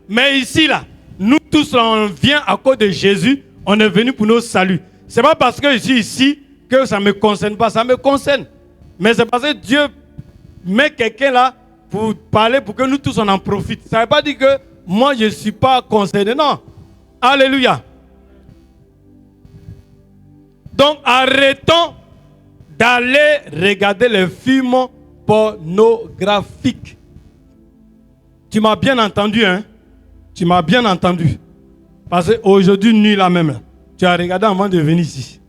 Mais ici, là, nous tous, là, on vient à cause de Jésus, on est venu pour nos saluts. Ce n'est pas parce que je suis ici que ça ne me concerne pas, ça me concerne. Mais c'est parce que Dieu met quelqu'un là pour parler, pour que nous tous on en profite. Ça ne veut pas dire que moi je ne suis pas concerné, non. Alléluia. Donc arrêtons d'aller regarder les films pornographiques. Tu m'as bien entendu, hein? Tu m'as bien entendu. Parce qu'aujourd'hui, nuit là même, là, tu as regardé avant de venir ici.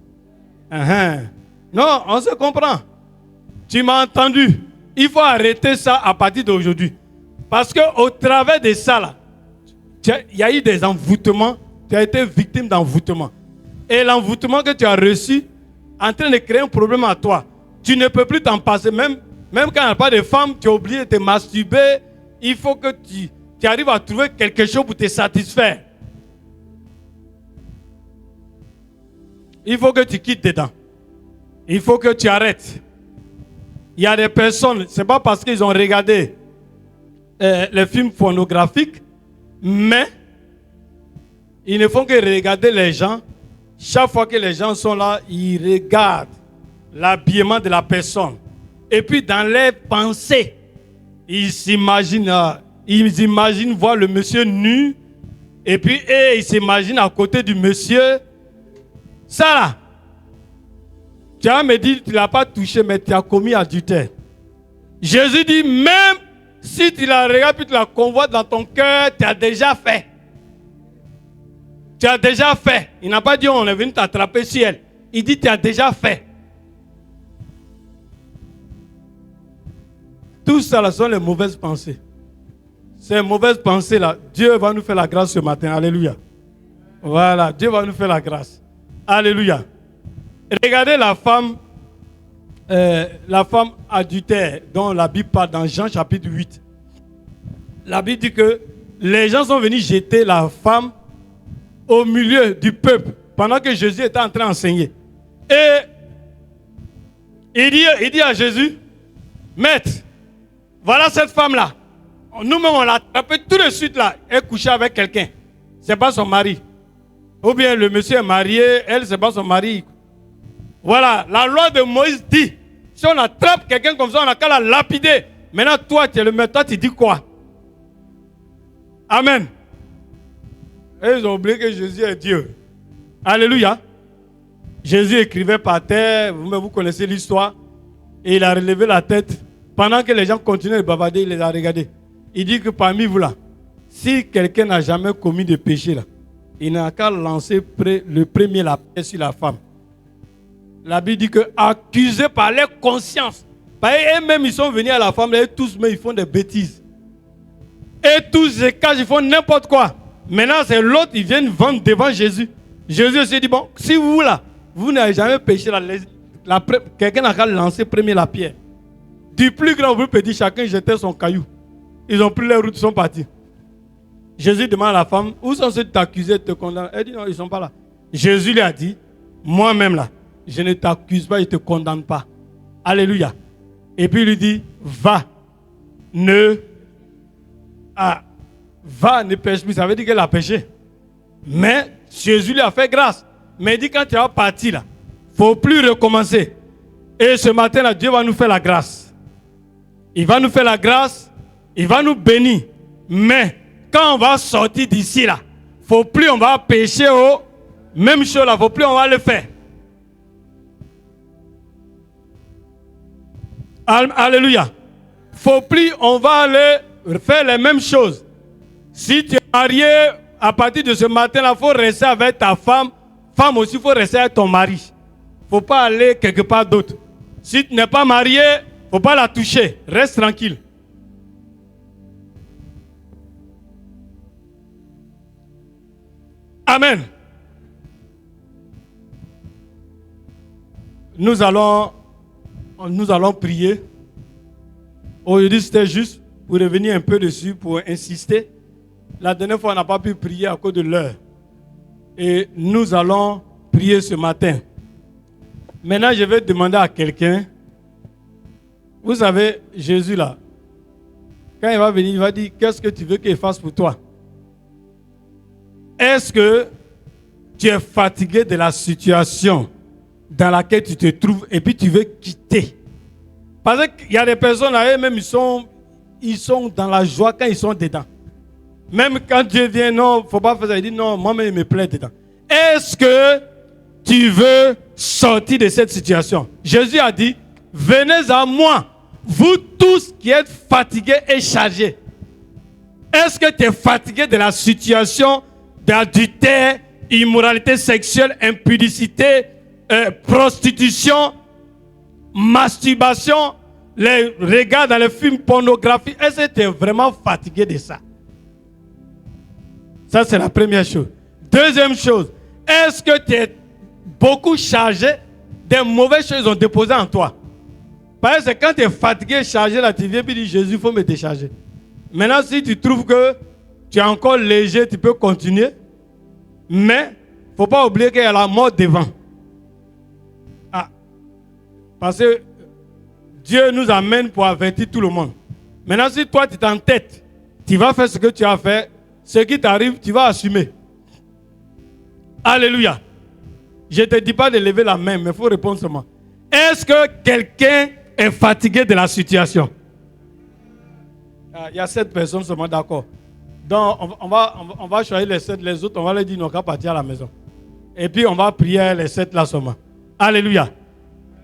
Non, on se comprend. Tu m'as entendu. Il faut arrêter ça à partir d'aujourd'hui. Parce qu'au travers de ça, là, il y a eu des envoûtements. Tu as été victime d'envoûtement. Et l'envoûtement que tu as reçu en train de créer un problème à toi. Tu ne peux plus t'en passer. Même quand il n'y a pas de femme, tu es obligé de te masturber. Il faut que tu arrives à trouver quelque chose pour te satisfaire. Il faut que tu quittes dedans. Il faut que tu arrêtes. Il y a des personnes, ce n'est pas parce qu'ils ont regardé les films pornographiques, mais ils ne font que regarder les gens. Chaque fois que les gens sont là, ils regardent l'habillement de la personne. Et puis dans leurs pensées, ils imaginent voir le monsieur nu. Et puis ils s'imaginent à côté du monsieur. Ça là, tu vas me dire, tu ne l'as pas touché, mais tu as commis adultère. Jésus dit, même si tu la regardes puis tu la convoites dans ton cœur, tu as déjà fait. Tu as déjà fait. Il n'a pas dit, on est venu t'attraper sur elle. Il dit, tu as déjà fait. Tout ça là sont les mauvaises pensées. Ces mauvaises pensées là, Dieu va nous faire la grâce ce matin. Alléluia. Voilà, Dieu va nous faire la grâce. Alléluia. Regardez la femme adultère dont la Bible parle dans Jean chapitre 8. La Bible dit que les gens sont venus jeter la femme au milieu du peuple pendant que Jésus était en train d'enseigner. Et il dit à Jésus, Maître, voilà cette femme-là. Nous-mêmes, on l'a attrapée tout de suite là. Elle est couchée avec quelqu'un. Ce n'est pas son mari. Ou bien le monsieur est marié, elle, ce n'est pas son mari. Voilà, la loi de Moïse dit, si on attrape quelqu'un comme ça, on n'a qu'à la lapider. Maintenant, toi, tu es le maître, toi, tu dis quoi? Amen. Et ils ont oublié que Jésus est Dieu. Alléluia. Jésus écrivait par terre, vous connaissez l'histoire, et il a relevé la tête. Pendant que les gens continuaient de bavarder, il les a regardés. Il dit que parmi vous là, si quelqu'un n'a jamais commis de péché là, il n'a qu'à lancer le premier la pierre sur la femme. La Bible dit que accusés par leur conscience, eux-mêmes ils sont venus à la femme, et tous mais ils font des bêtises. Et tous les cas ils font n'importe quoi. Maintenant c'est l'autre, ils viennent vendre devant Jésus. Jésus se dit, bon, si vous là, vous n'avez jamais péché, quelqu'un n'a qu'à lancer premier la pierre. Du plus grand au plus petit, chacun jetait son caillou. Ils ont pris leur route, ils sont partis. Jésus demande à la femme, où sont ceux qui t'accusent de te condamner? Elle dit non, ils ne sont pas là. Jésus lui a dit, moi-même là, je ne t'accuse pas, je ne te condamne pas. Alléluia. Et puis il lui dit, va, ne pêche plus. Ça veut dire qu'elle a péché. Mais Jésus lui a fait grâce. Mais il dit, quand tu vas partir là, il ne faut plus recommencer. Et ce matin là, Dieu va nous faire la grâce. Il va nous faire la grâce, il va nous bénir. Mais quand on va sortir d'ici là, faut plus on va pécher au même chose là, faut plus on va le faire. Alléluia. Faut plus on va aller faire les mêmes choses. Si tu es marié, à partir de ce matin là, faut rester avec ta femme. Femme aussi, faut rester avec ton mari. Faut pas aller quelque part d'autre. Si tu n'es pas marié, faut pas la toucher. Reste tranquille. Amen. Nous allons prier. Aujourd'hui, c'était juste pour revenir un peu dessus, pour insister. La dernière fois, on n'a pas pu prier à cause de l'heure. Et nous allons prier ce matin. Maintenant, je vais demander à quelqu'un. Vous savez, Jésus là, quand il va venir, il va dire, qu'est-ce que tu veux qu'il fasse pour toi? Est-ce que tu es fatigué de la situation dans laquelle tu te trouves et puis tu veux quitter? Parce qu'il y a des personnes là, eux-mêmes, ils sont dans la joie quand ils sont dedans. Même quand Dieu vient, non, il ne faut pas faire ça. Il dit, non, moi-même, il me plaît dedans. Est-ce que tu veux sortir de cette situation? Jésus a dit, venez à moi, vous tous qui êtes fatigués et chargés. Est-ce que tu es fatigué de la situation d'adultère, immoralité sexuelle, impudicité, prostitution, masturbation, les regards dans les films pornographiques? Est-ce que tu es vraiment fatigué de ça? Ça, c'est la première chose. Deuxième chose, est-ce que tu es beaucoup chargé des mauvaises choses ont déposé en toi. Parce que quand tu es fatigué, chargé, là, tu viens et dis Jésus, il faut me décharger. Maintenant, si tu trouves que tu es encore léger, tu peux continuer. Mais il ne faut pas oublier qu'il y a la mort devant. Ah. Parce que Dieu nous amène pour avertir tout le monde. Maintenant, si toi, tu t'entêtes, tu vas faire ce que tu as fait, ce qui t'arrive, tu vas assumer. Alléluia. Je ne te dis pas de lever la main, mais il faut répondre seulement. Est-ce que quelqu'un est fatigué de la situation? Il y a 7 personnes seulement, d'accord. Donc, on va choisir les 7, les autres, on va leur dire, non, qu'à partir à la maison. Et puis, on va prier les 7 là seulement. Alléluia.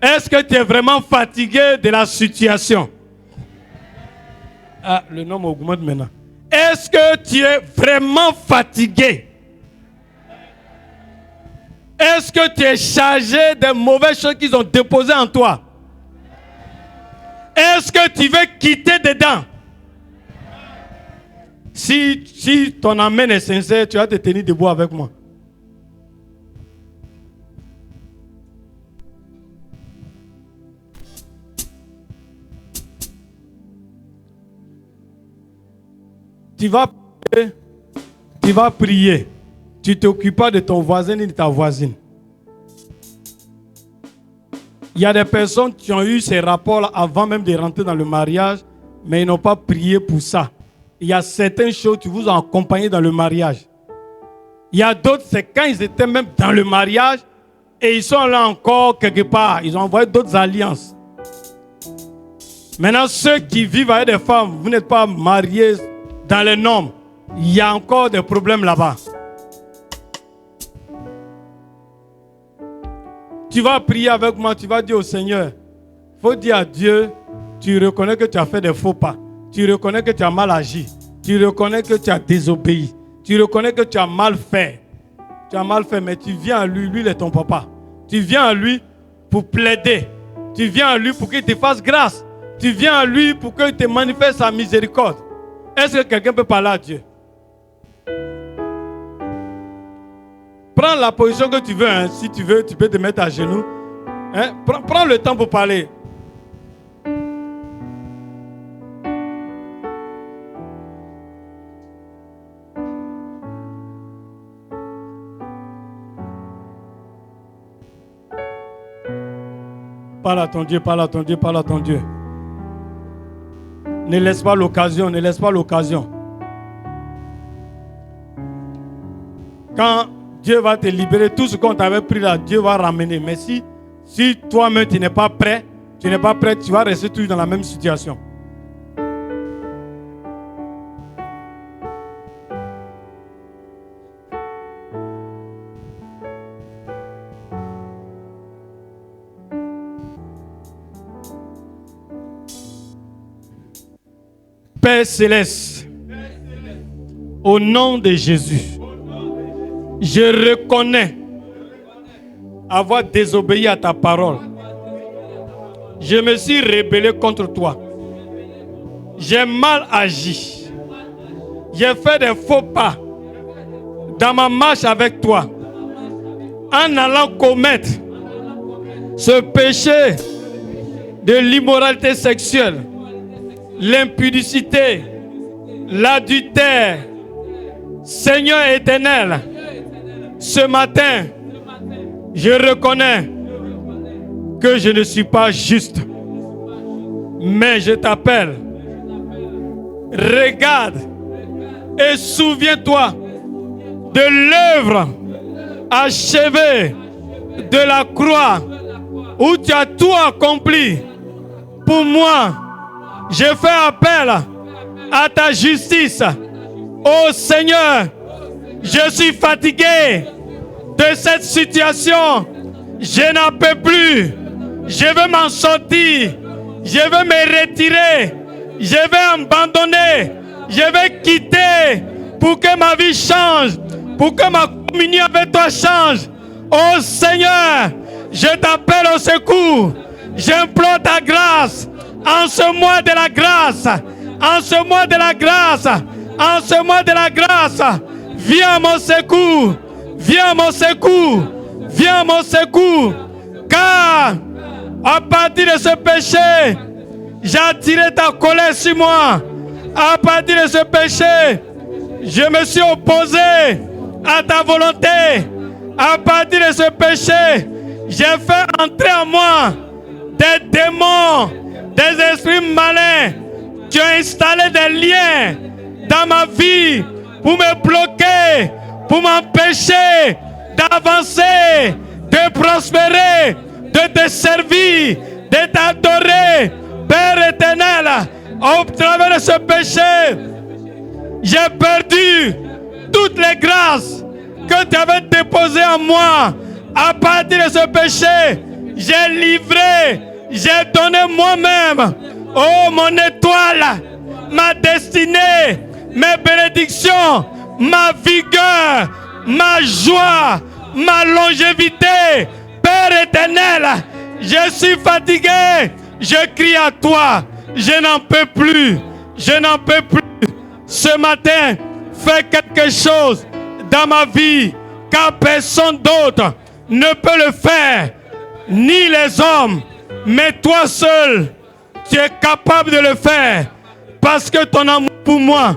Est-ce que tu es vraiment fatigué de la situation? Ah, le nom augmente maintenant. Est-ce que tu es vraiment fatigué? Est-ce que tu es chargé des mauvaises choses qu'ils ont déposées en toi? Est-ce que tu veux quitter dedans? Si ton amen est sincère, tu vas te tenir debout avec moi. Tu vas prier. Tu ne t'occupes pas de ton voisin ni de ta voisine. Il y a des personnes qui ont eu ces rapports avant même de rentrer dans le mariage, mais ils n'ont pas prié pour ça. Il y a certaines choses qui vous ont accompagné dans le mariage. Il y a d'autres, c'est quand ils étaient même dans le mariage et ils sont là encore quelque part. Ils ont envoyé d'autres alliances. Maintenant, ceux qui vivent avec des femmes, vous n'êtes pas mariés dans les normes. Il y a encore des problèmes là-bas. Tu vas prier avec moi, tu vas dire au Seigneur, il faut dire à Dieu, tu reconnais que tu as fait des faux pas. Tu reconnais que tu as mal agi. Tu reconnais que tu as désobéi. Tu reconnais que tu as mal fait. Tu as mal fait, mais tu viens à lui, lui il est ton papa. Tu viens à lui pour plaider. Tu viens à lui pour qu'il te fasse grâce. Tu viens à lui pour qu'il te manifeste sa miséricorde. Est-ce que quelqu'un peut parler à Dieu? Prends la position que tu veux. Hein. Si tu veux, tu peux te mettre à genoux. Hein. Prends le temps pour parler. Parle à ton Dieu, parle à ton Dieu, parle à ton Dieu. Ne laisse pas l'occasion, ne laisse pas l'occasion. Quand Dieu va te libérer, tout ce qu'on t'avait pris là, Dieu va ramener. Mais si toi-même tu n'es pas prêt, tu vas rester toujours dans la même situation. Père céleste, au nom de Jésus, je reconnais avoir désobéi à ta parole. Je me suis rebellé contre toi. J'ai mal agi. J'ai fait des faux pas dans ma marche avec toi. En allant commettre ce péché de l'immoralité sexuelle, l'impudicité, l'adultère. Seigneur éternel, ce matin, je reconnais que je ne suis pas juste. Mais je t'appelle. Regarde et souviens-toi de l'œuvre achevée de la croix où tu as tout accompli pour moi. Je fais appel à ta justice. Oh Seigneur, je suis fatigué de cette situation. Je n'en peux plus. Je veux m'en sortir. Je veux me retirer. Je vais abandonner. Je vais quitter pour que ma vie change. Pour que ma communion avec toi change. Oh Seigneur, je t'appelle au secours. J'implore ta grâce. En ce mois de la grâce. En ce mois de la grâce. En ce mois de la grâce. Viens à mon secours. Viens à mon secours. Viens à mon secours. Car à partir de ce péché, j'ai attiré ta colère sur moi. À partir de ce péché, je me suis opposé à ta volonté. À partir de ce péché, j'ai fait entrer en moi des démons, des esprits malins qui ont installé des liens dans ma vie pour me bloquer, pour m'empêcher d'avancer, de prospérer, de te servir, de t'adorer. Père éternel, au travers de ce péché, j'ai perdu toutes les grâces que tu avais déposées en moi. À partir de ce péché, j'ai livré, j'ai donné moi-même, oh mon étoile, ma destinée, mes bénédictions, ma vigueur, ma joie, ma longévité. Père éternel, je suis fatigué, je crie à toi, je n'en peux plus, je n'en peux plus. Ce matin, fais quelque chose dans ma vie, car personne d'autre ne peut le faire, ni les hommes, mais toi seul, tu es capable de le faire, parce que ton amour pour moi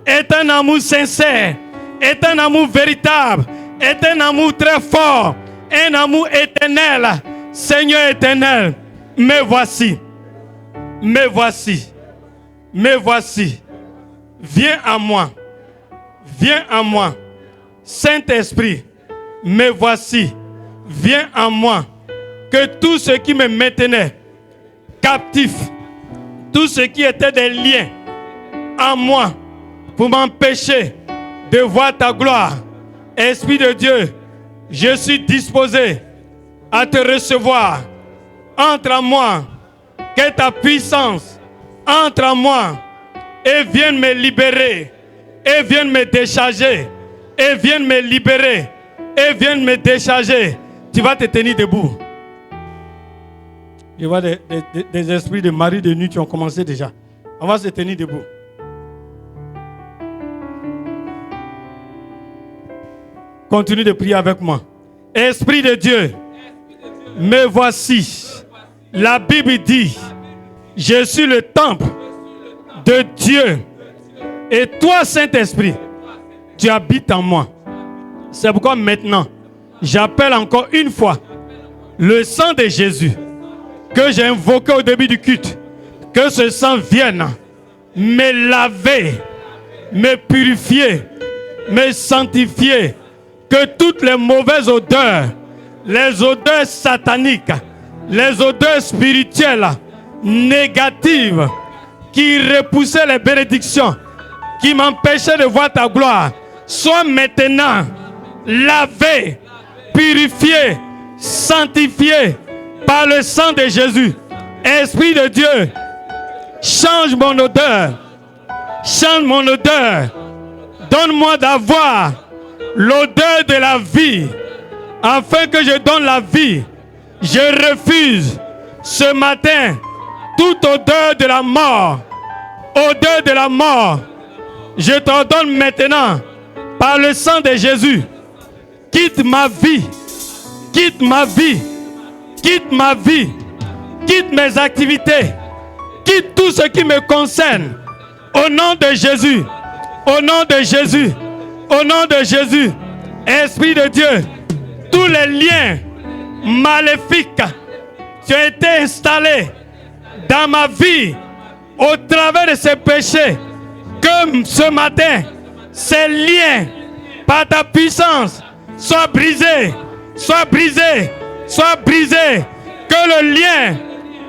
est un amour sincère, est un amour véritable, est un amour très fort, un amour éternel. Seigneur éternel, me voici, me voici, me voici. Viens à moi, viens à moi. Saint-Esprit, me voici, viens à moi. Que tout ce qui me maintenait captif, tout ce qui était des liens en moi pour m'empêcher de voir ta gloire, Esprit de Dieu, je suis disposé à te recevoir. Entre en moi, que ta puissance entre en moi et vienne me libérer, et vienne me décharger, et vienne me libérer, et vienne me décharger. Tu vas te tenir debout. Je vois des esprits de mari de nuit qui ont commencé déjà. On va se tenir debout. Continue de prier avec moi. Esprit de Dieu, me voici. La Bible dit, je suis le temple de Dieu. Et toi, Saint-Esprit, tu habites en moi. C'est pourquoi maintenant, j'appelle encore une fois le sang de Jésus que j'ai invoqué au début du culte. Que ce sang vienne me laver, me purifier, me sanctifier. Que toutes les mauvaises odeurs, les odeurs sataniques, les odeurs spirituelles, négatives, qui repoussaient les bénédictions, qui m'empêchaient de voir ta gloire, soient maintenant lavées, purifiées, sanctifiées par le sang de Jésus. Esprit de Dieu, change mon odeur, change mon odeur, donne-moi d'avoir l'odeur de la vie, afin que je donne la vie. Je refuse ce matin toute odeur de la mort. Odeur de la mort, je t'ordonne maintenant par le sang de Jésus, quitte ma vie, quitte ma vie, quitte ma vie, quitte mes activités, quitte tout ce qui me concerne. Au nom de Jésus, au nom de Jésus, au nom de Jésus, Esprit de Dieu, tous les liens maléfiques qui ont été installés dans ma vie au travers de ces péchés, que ce matin, ces liens par ta puissance soient brisés, soient brisés, soient brisés. Que le lien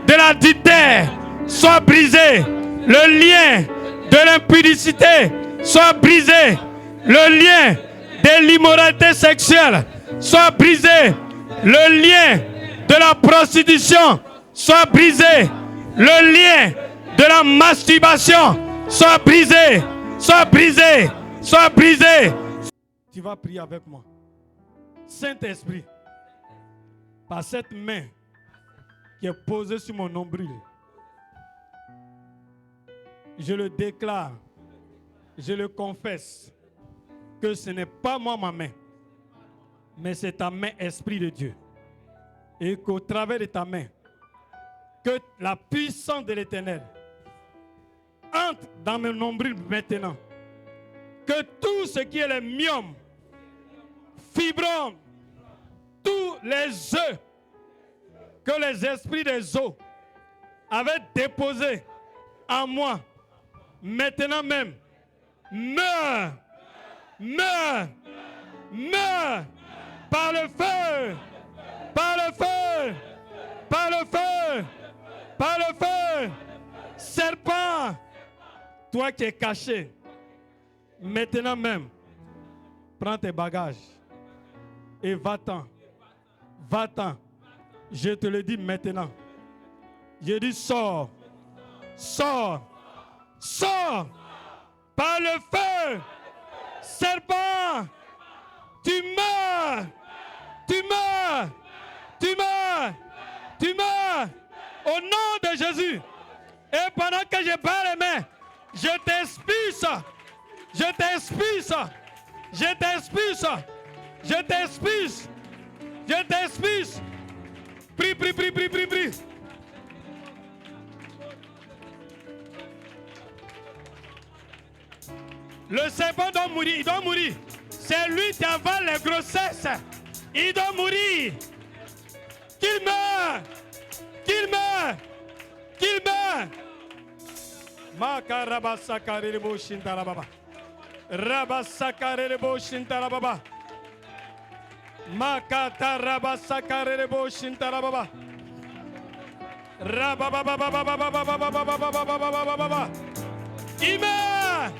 de l'adultère soit brisé, le lien de l'impudicité soit brisé, le lien de l'immoralité sexuelle soit brisé, le lien de la prostitution soit brisé, le lien de la masturbation soit brisé, soit brisé, soit brisé. Tu vas prier avec moi. Saint-Esprit, par cette main qui est posée sur mon nombril, je le déclare, je le confesse, que ce n'est pas moi ma main, mais c'est ta main, Esprit de Dieu. Et qu'au travers de ta main, que la puissance de l'Éternel entre dans mon nombril maintenant. Que tout ce qui est les myomes, fibromes, tous les œufs que les esprits des eaux avaient déposés en moi, maintenant même, meurent, meurent, meurent par le feu, par le feu, par le feu, par le feu. Serpent, toi qui es caché, maintenant même, prends tes bagages et va-t'en, va-t'en. Je te le dis maintenant. Je dis sors, sors, sors par le feu. Serpent, tu meurs, tu meurs, tu meurs, tu meurs au nom de Jésus. Et pendant que je bats les mains, je t'expulse, je t'expulse, je t'expulse, je t'expulse, je t'expulse. Prie, prie, prie, prie, prie, prie. Le serpent doit mourir, il doit mourir. C'est lui qui avale les grossesses. Il doit mourir. Qu'il meure. Qu'il meure. Qu'il meure. Makarabasakarirebo shintarababa. Rabasakarebo shintarababa. Makatarabasakarirebo shintarababa. Rababababababababababababababababababa. Il meurt.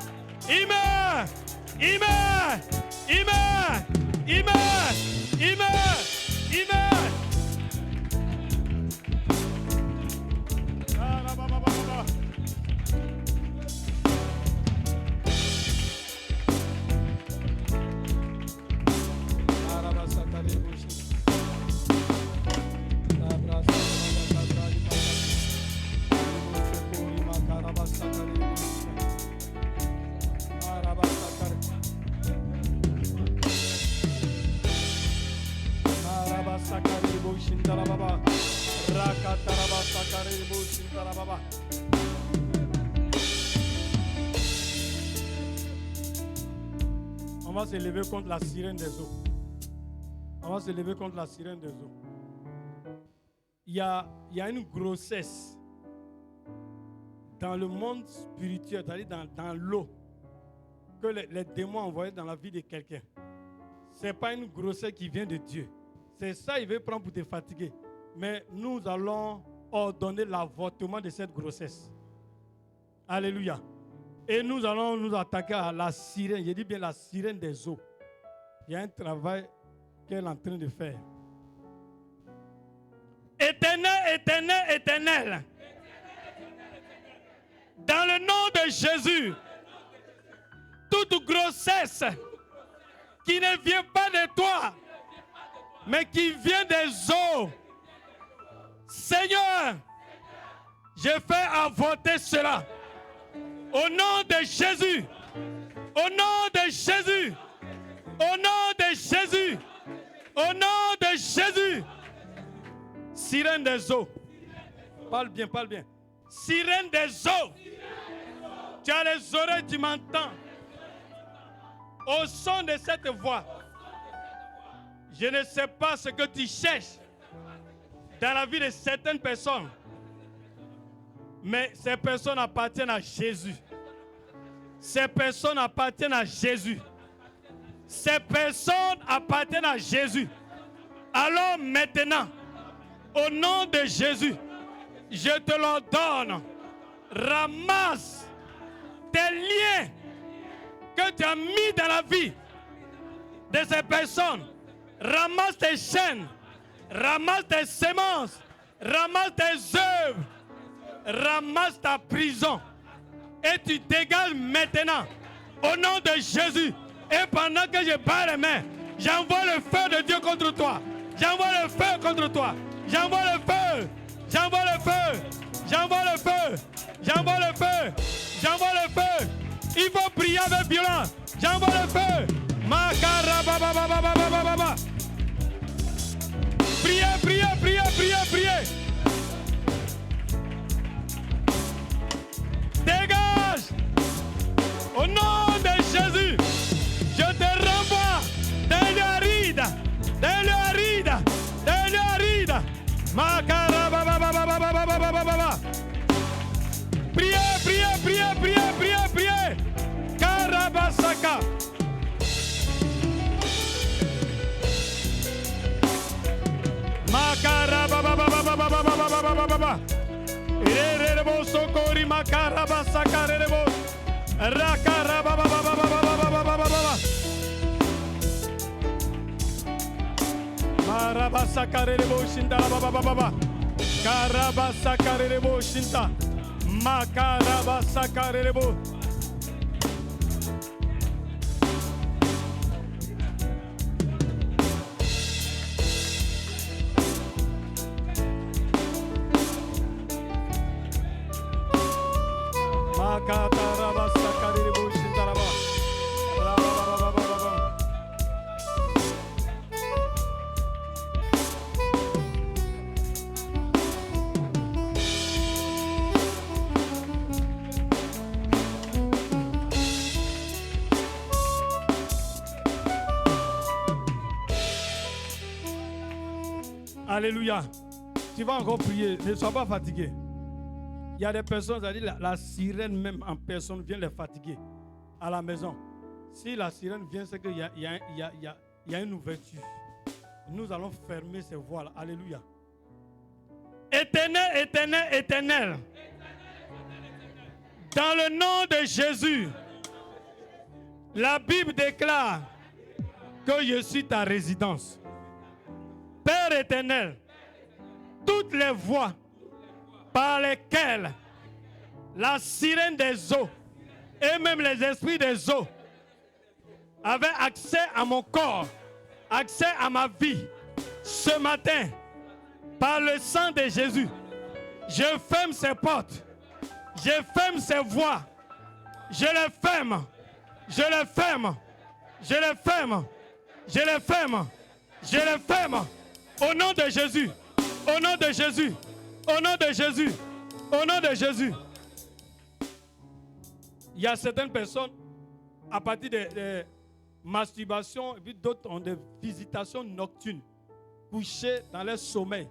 Il meurt, il meurt, il meurt, il meurt, il meurt, il meurt. On va se lever contre la sirène des eaux. On va se lever contre la sirène des eaux. Il y a une grossesse dans le monde spirituel, c'est-à-dire dans l'eau, que les démons envoient dans la vie de quelqu'un. Ce n'est pas une grossesse qui vient de Dieu. C'est ça, il veut prendre pour te fatiguer. Mais nous allons ordonner l'avortement de cette grossesse. Alléluia. Et nous allons nous attaquer à la sirène. Je dis bien la sirène des eaux. Il y a un travail qu'elle est en train de faire. Éternel, éternel, éternel. Dans le nom de Jésus, toute grossesse qui ne vient pas de toi, mais qui vient des eaux, Seigneur, je fais avorter cela. Au nom de Jésus, au nom de Jésus, au nom de Jésus, au nom de Jésus. Sirène des eaux. Parle bien, parle bien. Sirène des eaux. Tu as les oreilles, tu m'entends. Au son de cette voix, je ne sais pas ce que tu cherches dans la vie de certaines personnes. Mais ces personnes appartiennent à Jésus. Ces personnes appartiennent à Jésus. Ces personnes appartiennent à Jésus. Alors maintenant, au nom de Jésus, je te l'ordonne. Ramasse tes liens que tu as mis dans la vie de ces personnes. Ramasse tes chaînes. Ramasse tes semences. Ramasse tes œuvres. Ramasse ta prison. Et tu dégages maintenant. Au nom de Jésus. Et pendant que je bats les mains, j'envoie le feu de Dieu contre toi. J'envoie le feu contre toi. J'envoie le feu. J'envoie le feu. J'envoie le feu. J'envoie le feu. J'envoie le feu. Il faut prier avec violence. J'envoie le feu. Makarabababababababa. Priez, priez, priez. Priez, priez, priez, priez, priez, priez. Karabasaka. Makarabababababababababababa. Ererebo sokori makarabasaka rerebo. Rakarabababababababababa. Marabasaka rerebo shinda babababa. Karabasaka rerebo shinda. Makarabasaka rerebo. Alléluia. Tu vas encore prier. Ne sois pas fatigué. Il y a des personnes, c'est-à-dire la sirène même en personne vient les fatiguer à la maison. Si la sirène vient, c'est qu'il y a une ouverture. Nous allons fermer ces voiles. Alléluia. Éternel, éternel, éternel. Dans le nom de Jésus, la Bible déclare que je suis ta résidence. Père éternel, toutes les voies par lesquelles la sirène des eaux et même les esprits des eaux avaient accès à mon corps, accès à ma vie, ce matin, par le sang de Jésus, je ferme ces portes, je ferme ces voies, je les ferme, je les ferme, je les ferme, je les ferme, je les ferme, au nom de Jésus, au nom de Jésus, au nom de Jésus, au nom de Jésus. Il y a certaines personnes, à partir de masturbation, et puis d'autres ont des visitations nocturnes, couchées dans leur sommeil.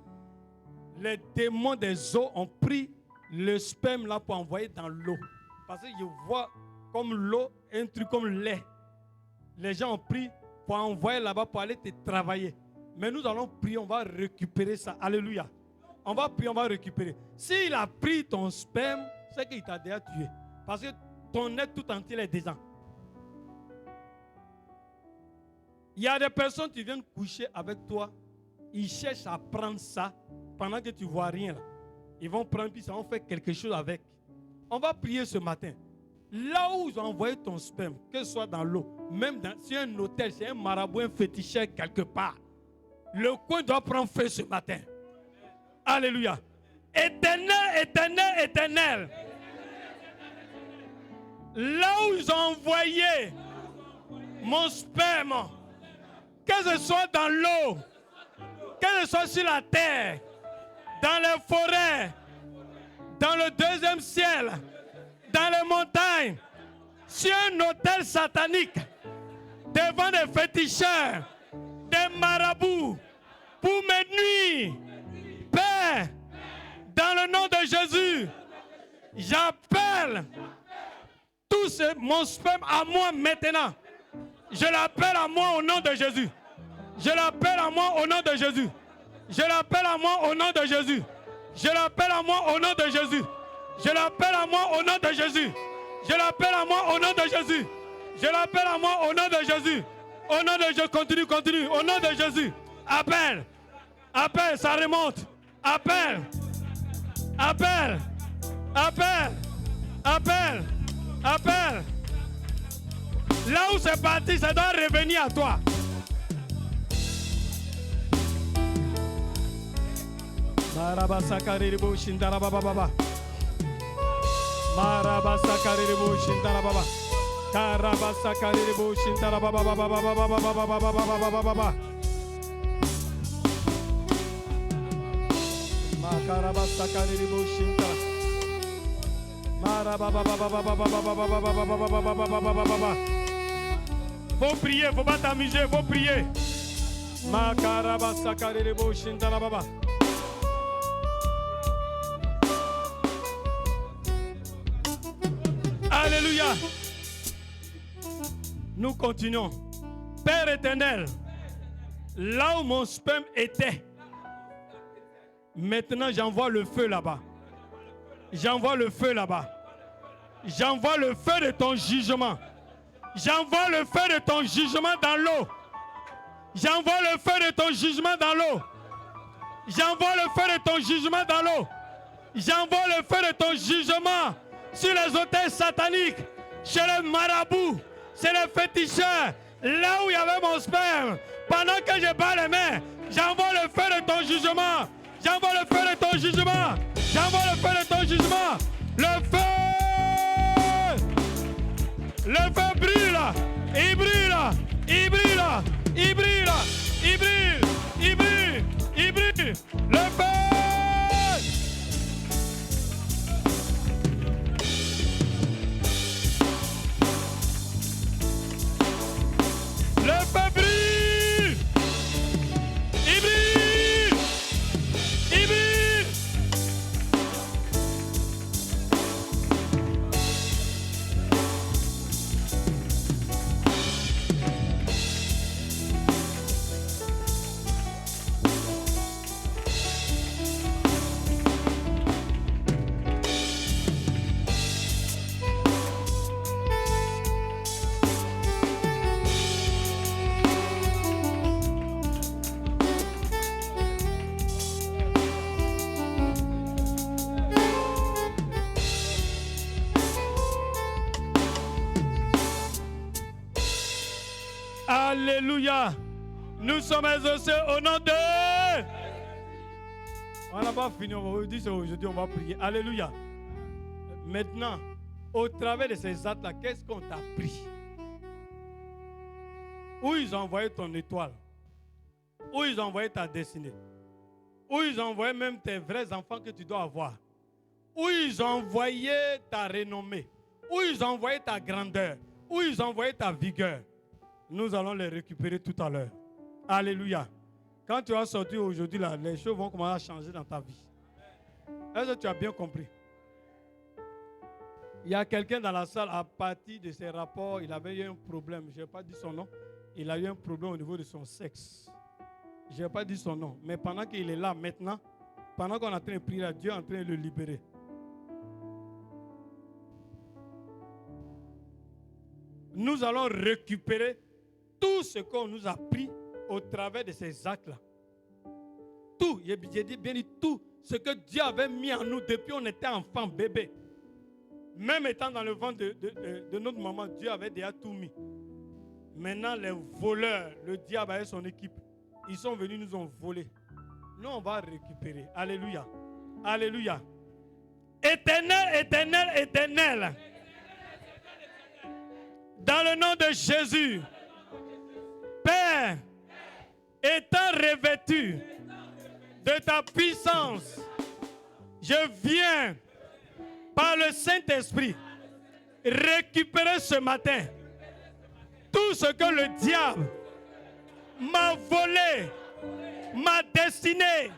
Les démons des eaux ont pris le sperme là pour envoyer dans l'eau. Parce que je vois comme l'eau, un truc comme lait. Les gens ont pris pour envoyer là-bas pour aller te travailler. Mais nous allons prier, on va récupérer ça. Alléluia. On va prier, on va récupérer. S'il a pris ton sperme, c'est qu'il t'a déjà tué. Parce que ton être tout entier est dedans. Il y a des personnes qui viennent coucher avec toi. Ils cherchent à prendre ça pendant que tu ne vois rien. Là. Ils vont prendre, puis ça va faire quelque chose avec. On va prier ce matin. Là où ils ont envoyé ton sperme, que ce soit dans l'eau, même sur un hôtel, c'est un marabout, un féticheur quelque part. Le coin doit prendre feu ce matin. Alléluia. Éternel, éternel, éternel. Là où ils ont envoyé mon sperme, que ce soit dans l'eau, que ce soit sur la terre, dans les forêts, dans le deuxième ciel, dans les montagnes, sur un hôtel satanique, devant des féticheurs, des marabouts, pour mes nuits. Père, dans le nom de Jésus, j'appelle tout mon sperme à moi maintenant. Je l'appelle à moi au nom de Jésus. Je l'appelle à moi au nom de Jésus. Je l'appelle à moi au nom de Jésus. Je l'appelle à moi au nom de Jésus. Je l'appelle à moi au nom de Jésus. Je l'appelle à moi au nom de Jésus. Je l'appelle à moi au nom de Jésus. Au nom de Jésus, continue, continue. Au nom de Jésus, appelle. Appelle, ça remonte. Appelle. Appelle. Appelle. Appelle. Appelle. Là où c'est parti, ça doit revenir à toi. Marabasakaribo Shindarababa. Marabasakaribo Shindarababa. Karabasakaribo Shindarababa. Makarabasakaribo Shindar. Marababa. Faut prier, faut pas t'amuser, faut prier. Makarabasakaribo Shindarababa. Alléluia. Nous continuons. Père éternel, là où mon sperme était, maintenant j'envoie le feu là-bas. J'envoie le feu là-bas. J'envoie le feu de ton jugement. J'envoie le feu de ton jugement dans l'eau. J'envoie le feu de ton jugement dans l'eau. J'envoie le feu de ton jugement dans l'eau. J'envoie le feu de ton jugement sur les autels sataniques, chez les marabouts, chez les féticheurs, là où il y avait mon sperme. Pendant que je bats les mains, j'envoie le feu de ton jugement. J'envoie le feu de ton jugement. J'envoie le feu de ton jugement. Le feu! Le feu brûle! Il brûle! Il brûle! Il brûle! Il brûle! Il brûle! Il brûle! Le feu! Le feu brûle! Il brûle! Il brûle! Alléluia. Nous sommes exaucés au nom de... On n'a pas fini, on va vous dire aujourd'hui, on va prier. Alléluia. Maintenant, au travers de ces actes-là, qu'est-ce qu'on t'a pris? Où ils ont envoyé ton étoile? Où ils ont envoyé ta destinée? Où ils ont envoyé même tes vrais enfants que tu dois avoir? Où ils ont envoyé ta renommée? Où ils ont envoyé ta grandeur? Où ils ont envoyé ta vigueur? Nous allons les récupérer tout à l'heure. Alléluia. Quand tu vas sortir aujourd'hui, là, les choses vont commencer à changer dans ta vie. Est-ce que tu as bien compris? Il y a quelqu'un dans la salle, à partir de ses rapports, il avait eu un problème. Je n'ai pas dit son nom. Il a eu un problème au niveau de son sexe. Je n'ai pas dit son nom. Mais pendant qu'il est là maintenant, pendant qu'on est en train de prier, Dieu est en train de le libérer. Nous allons récupérer tout ce qu'on nous a pris au travers de ces actes-là. Tout, j'ai dit bien dit tout ce que Dieu avait mis en nous depuis qu'on était enfant, bébé. Même étant dans le ventre de notre maman, Dieu avait déjà tout mis. Maintenant, les voleurs, le diable avec son équipe, ils sont venus, nous ont volé. Nous, on va récupérer. Alléluia. Alléluia. Éternel, éternel, éternel. Dans le nom de Jésus. Père, étant revêtu de ta puissance, je viens par le Saint-Esprit récupérer ce matin tout ce que le diable m'a volé, ma destinée,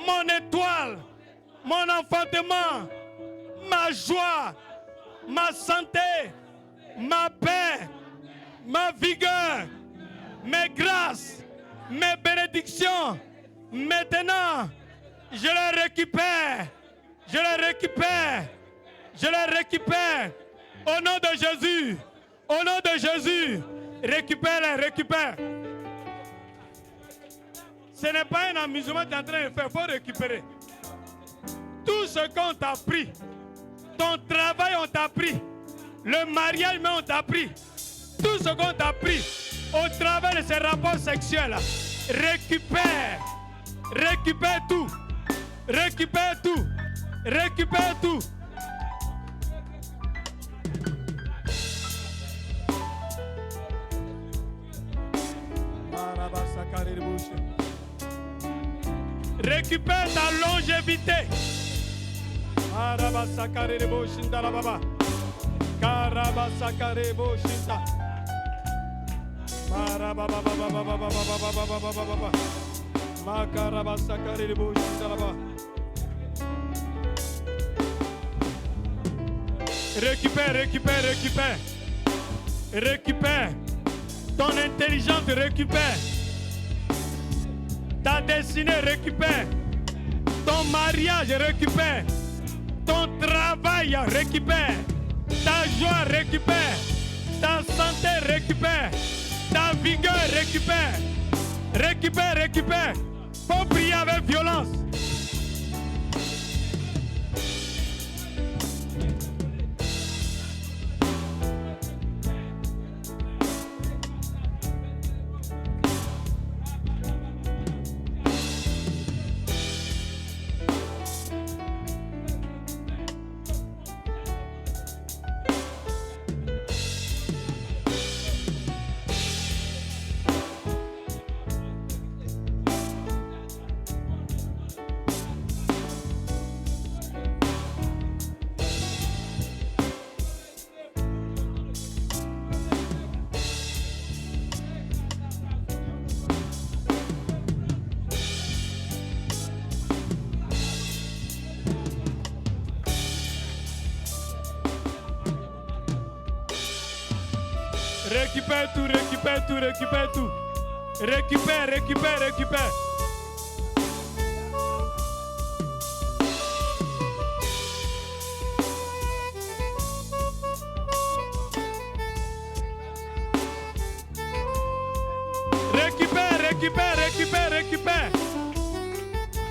mon étoile, mon enfantement, ma joie, ma santé, ma paix, ma vigueur, mes grâces, mes bénédictions. Maintenant, je les récupère. Je les récupère. Je les récupère. Au nom de Jésus. Au nom de Jésus. Récupère-les, récupère. Ce n'est pas un amusement que tu es en train de faire. Il faut récupérer. Tout ce qu'on t'a pris. Ton travail, on t'a pris. Le mariage, mais on t'a pris. Tout ce qu'on t'a pris au travers de ces rapports sexuels. Récupère. Récupère tout. Récupère tout. Récupère tout. Récupère ta longévité. Récupère, récupère, récupère. Récupère. Ton intelligence récupère. Ta destinée récupère. Ton mariage récupère. Ton travail récupère. Ta joie récupère. Ta santé récupère. Ta vigueur récupère. Récupère, récupère. Faut prier avec violence. Récupère tout, récupère tout, récupère tout. Récupère, récupère, récupère. Récupère, récupère, récupère, récupère.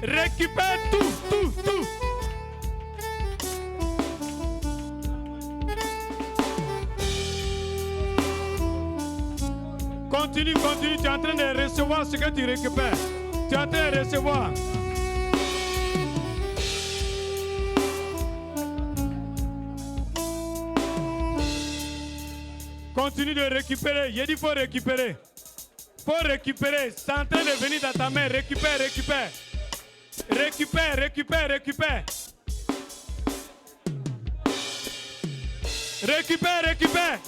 Récupère tout, tout, tout. Continue, continue, tu es en train de recevoir ce que tu récupères. Tu es en train de recevoir. Continue de récupérer. J'ai dit il faut récupérer. Il faut récupérer. C'est en train de venir dans ta main. Récupère, récupère. Récupère, récupère, récupère. Récupère, récupère.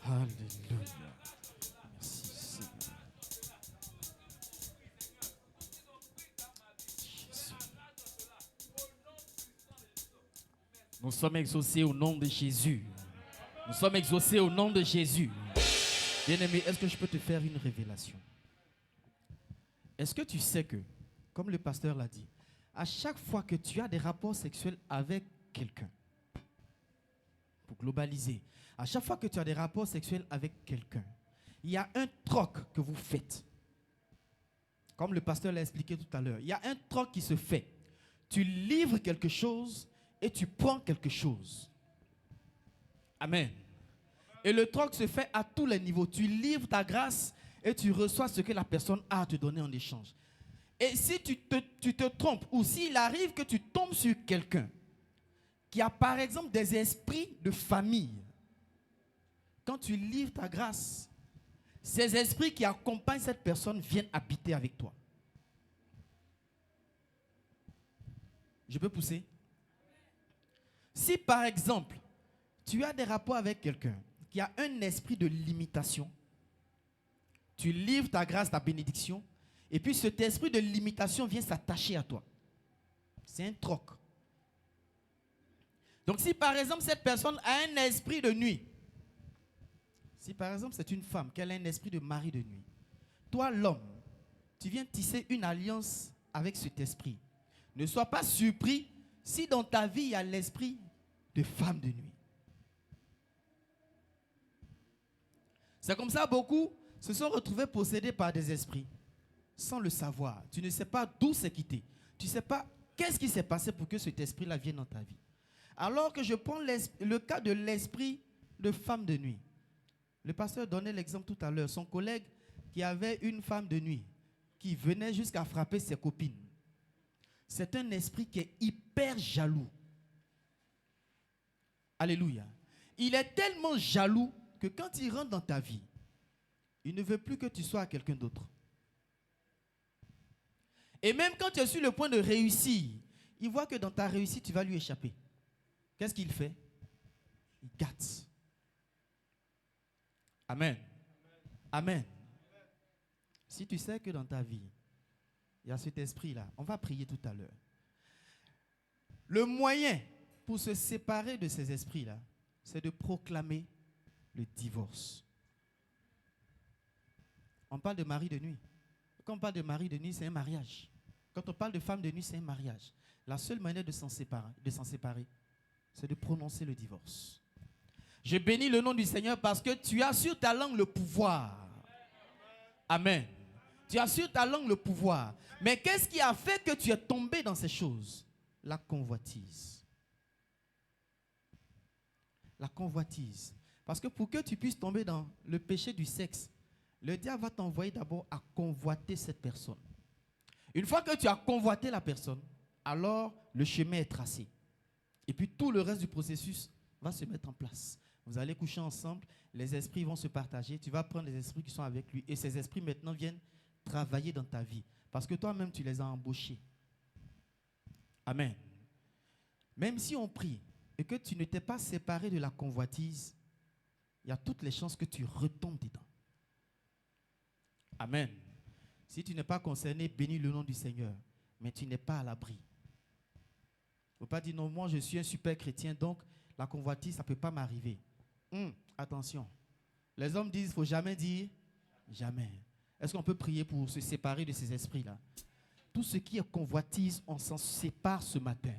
Alléluia. Merci Seigneur. Jésus. Nous sommes exaucés au nom de Jésus. Nous sommes exaucés au nom de Jésus. Bien-aimé, est-ce que je peux te faire une révélation? Est-ce que tu sais que, comme le pasteur l'a dit, à chaque fois que tu as des rapports sexuels avec quelqu'un, pour globaliser, à chaque fois que tu as des rapports sexuels avec quelqu'un, il y a un troc que vous faites. Comme le pasteur l'a expliqué tout à l'heure, il y a un troc qui se fait. Tu livres quelque chose et tu prends quelque chose. Amen. Et le troc se fait à tous les niveaux. Tu livres ta grâce et tu reçois ce que la personne a à te donner en échange. Et si tu te trompes, ou s'il arrive que tu tombes sur quelqu'un qui a par exemple des esprits de famille, quand tu livres ta grâce, ces esprits qui accompagnent cette personne viennent habiter avec toi. Je peux pousser? Si par exemple, tu as des rapports avec quelqu'un qui a un esprit de limitation, tu livres ta grâce, ta bénédiction, et puis cet esprit de limitation vient s'attacher à toi. C'est un troc. Donc si par exemple cette personne a un esprit de nuit, si par exemple c'est une femme qui a un esprit de mari de nuit, toi l'homme, tu viens tisser une alliance avec cet esprit. Ne sois pas surpris si dans ta vie il y a l'esprit de femme de nuit. C'est comme ça, beaucoup se sont retrouvés possédés par des esprits, sans le savoir. Tu ne sais pas d'où c'est quitté. Tu ne sais pas qu'est-ce qui s'est passé pour que cet esprit-là vienne dans ta vie. Alors que je prends le cas de l'esprit de femme de nuit. Le pasteur donnait l'exemple tout à l'heure. Son collègue qui avait une femme de nuit, qui venait jusqu'à frapper ses copines. C'est un esprit qui est hyper jaloux. Alléluia. Il est tellement jaloux que quand il rentre dans ta vie, il ne veut plus que tu sois à quelqu'un d'autre. Et même quand tu es sur le point de réussir, il voit que dans ta réussite, tu vas lui échapper. Qu'est-ce qu'il fait? Il gâte. Amen. Amen. Si tu sais que dans ta vie, il y a cet esprit-là, on va prier tout à l'heure. Le moyen pour se séparer de ces esprits-là, c'est de proclamer le divorce. On parle de mari de nuit. Quand on parle de mari de nuit, c'est un mariage. Quand on parle de femme de nuit, c'est un mariage. La seule manière de s'en séparer, c'est de prononcer le divorce. Je bénis le nom du Seigneur parce que tu as sur ta langue le pouvoir. Amen. Tu as sur ta langue le pouvoir. Mais qu'est-ce qui a fait que tu es tombé dans ces choses? La convoitise. La convoitise. Parce que pour que tu puisses tomber dans le péché du sexe, le diable va t'envoyer d'abord à convoiter cette personne. Une fois que tu as convoité la personne, alors le chemin est tracé. Et puis tout le reste du processus va se mettre en place. Vous allez coucher ensemble, les esprits vont se partager, tu vas prendre les esprits qui sont avec lui et ces esprits maintenant viennent travailler dans ta vie. Parce que toi-même, tu les as embauchés. Amen. Même si on prie et que tu ne t'es pas séparé de la convoitise, il y a toutes les chances que tu retombes dedans. Amen. Si tu n'es pas concerné, bénis le nom du Seigneur. Mais tu n'es pas à l'abri. Il ne faut pas dire non, moi je suis un super chrétien, donc la convoitise, ça ne peut pas m'arriver. Attention. Les hommes disent, il ne faut jamais dire jamais. Est-ce qu'on peut prier pour se séparer de ces esprits-là? Tout ce qui est convoitise, on s'en sépare ce matin.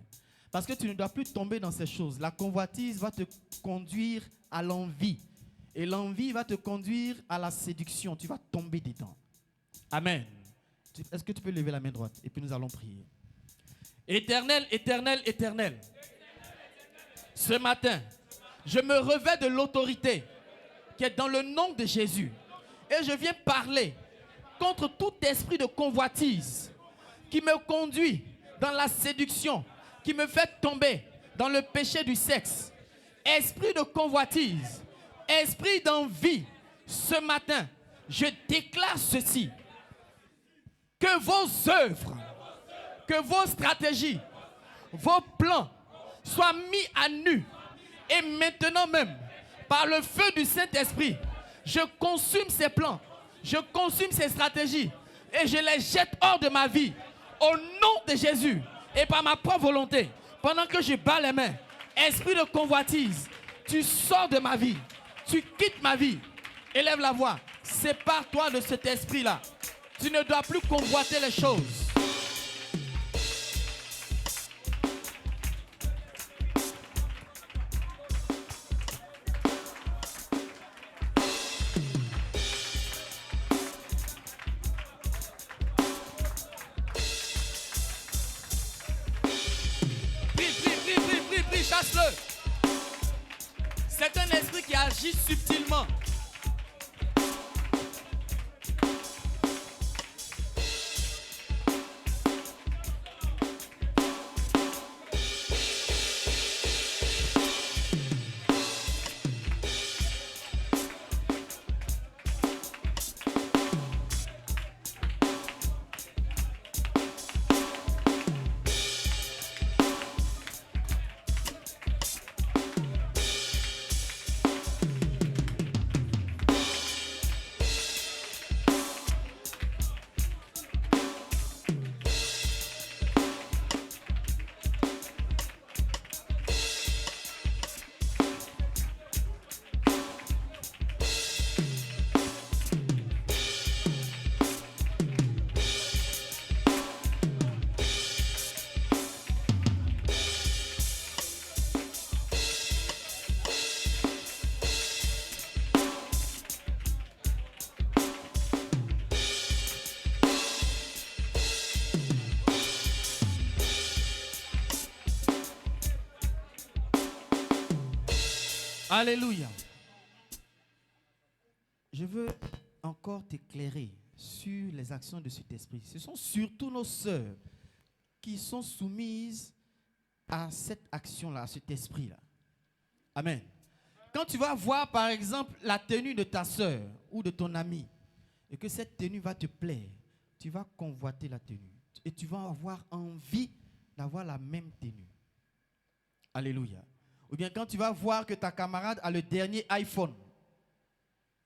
Parce que tu ne dois plus tomber dans ces choses. La convoitise va te conduire à l'envie. Et l'envie va te conduire à la séduction. Tu vas tomber dedans. Amen. Est-ce que tu peux lever la main droite? Et puis nous allons prier. Éternel, éternel, éternel. Ce matin, je me revêts de l'autorité qui est dans le nom de Jésus. Et je viens parler contre tout esprit de convoitise qui me conduit dans la séduction, qui me fait tomber dans le péché du sexe. Esprit de convoitise, esprit d'envie, ce matin, je déclare ceci. Que vos œuvres, que vos stratégies, vos plans soient mis à nu. Et maintenant même, par le feu du Saint-Esprit, je consume ces plans, je consume ces stratégies et je les jette hors de ma vie. Au nom de Jésus et par ma propre volonté, pendant que je bats les mains, esprit de convoitise, tu sors de ma vie, tu quittes ma vie. Élève la voix, sépare-toi de cet esprit-là. Tu ne dois plus convoiter les choses. Prie, chasse-le. C'est un esprit qui agit subtilement. Alléluia. Je veux encore t'éclairer sur les actions de cet esprit. Ce sont surtout nos sœurs qui sont soumises à cette action-là, à cet esprit-là. Amen. Quand tu vas voir, par exemple, la tenue de ta sœur ou de ton ami, et que cette tenue va te plaire, tu vas convoiter la tenue. Et tu vas avoir envie d'avoir la même tenue. Alléluia. Ou bien quand tu vas voir que ta camarade a le dernier iPhone,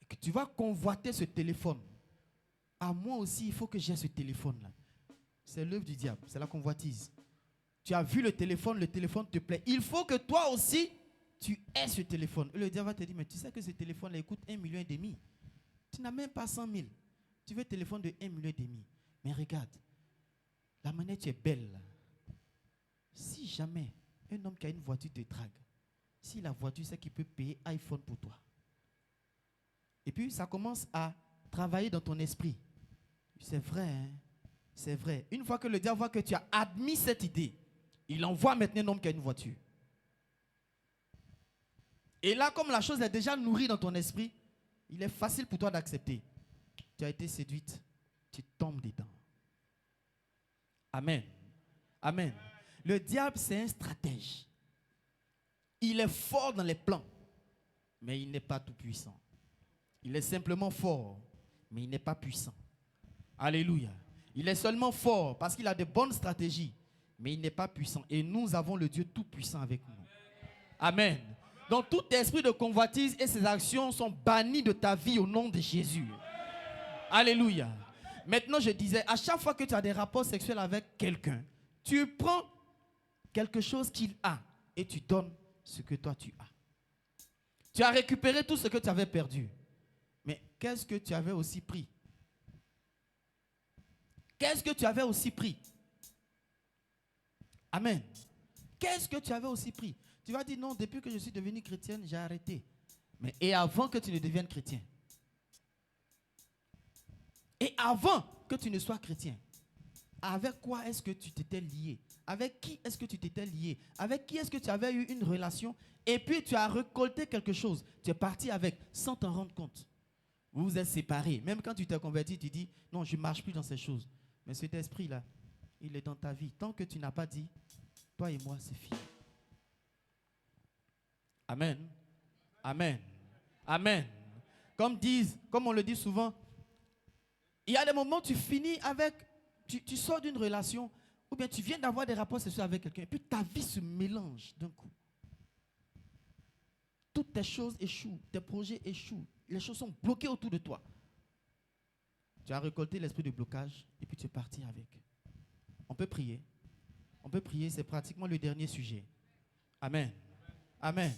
et que tu vas convoiter ce téléphone. Ah, moi aussi, il faut que j'ai ce téléphone-là. C'est l'œuvre du diable, c'est la convoitise. Tu as vu le téléphone te plaît. Il faut que toi aussi, tu aies ce téléphone. Et le diable va te dire, mais tu sais que ce téléphone-là coûte 1,5 million. Tu n'as même pas 100 000. Tu veux un téléphone de 1,5 million. Mais regarde, la manière tu es belle. Là. Si jamais un homme qui a une voiture te drague, si la voiture sait qu'il peut payer iPhone pour toi. Et puis ça commence à travailler dans ton esprit. C'est vrai, hein? C'est vrai. Une fois que le diable voit que tu as admis cette idée, il envoie maintenant un homme qui a une voiture. Et là, comme la chose est déjà nourrie dans ton esprit, il est facile pour toi d'accepter. Tu as été séduite, tu tombes dedans. Amen. Amen. Le diable, c'est un stratège. Il est fort dans les plans, mais il n'est pas tout puissant. Il est simplement fort, mais il n'est pas puissant. Alléluia. Il est seulement fort parce qu'il a de bonnes stratégies, mais il n'est pas puissant. Et nous avons le Dieu tout puissant avec nous. Amen. Donc tout esprit de convoitise et ses actions sont bannis de ta vie au nom de Jésus. Alléluia. Maintenant je disais, à chaque fois que tu as des rapports sexuels avec quelqu'un, tu prends quelque chose qu'il a et tu donnes ce que toi tu as. Tu as récupéré tout ce que tu avais perdu. Mais qu'est-ce que tu avais aussi pris? Qu'est-ce que tu avais aussi pris? Amen. Qu'est-ce que tu avais aussi pris? Tu vas dire non, depuis que je suis devenue chrétienne, j'ai arrêté. Mais et avant que tu ne deviennes chrétien? Et avant que tu ne sois chrétien, avec quoi est-ce que tu t'étais lié? Avec qui est-ce que tu t'étais lié? Avec qui est-ce que tu avais eu une relation? Et puis tu as récolté quelque chose. Tu es parti avec sans t'en rendre compte. Vous vous êtes séparés. Même quand tu t'es converti, tu dis non, je ne marche plus dans ces choses. Mais cet esprit-là, il est dans ta vie. Tant que tu n'as pas dit, toi et moi, c'est fini. Amen. Amen. Amen. Comme on le dit souvent, il y a des moments où tu finis avec, tu sors d'une relation, ou bien tu viens d'avoir des rapports sexuels avec quelqu'un, et puis ta vie se mélange d'un coup. Toutes tes choses échouent, tes projets échouent, les choses sont bloquées autour de toi. Tu as récolté l'esprit de blocage, et puis tu es parti avec. On peut prier. On peut prier, c'est pratiquement le dernier sujet. Amen. Amen.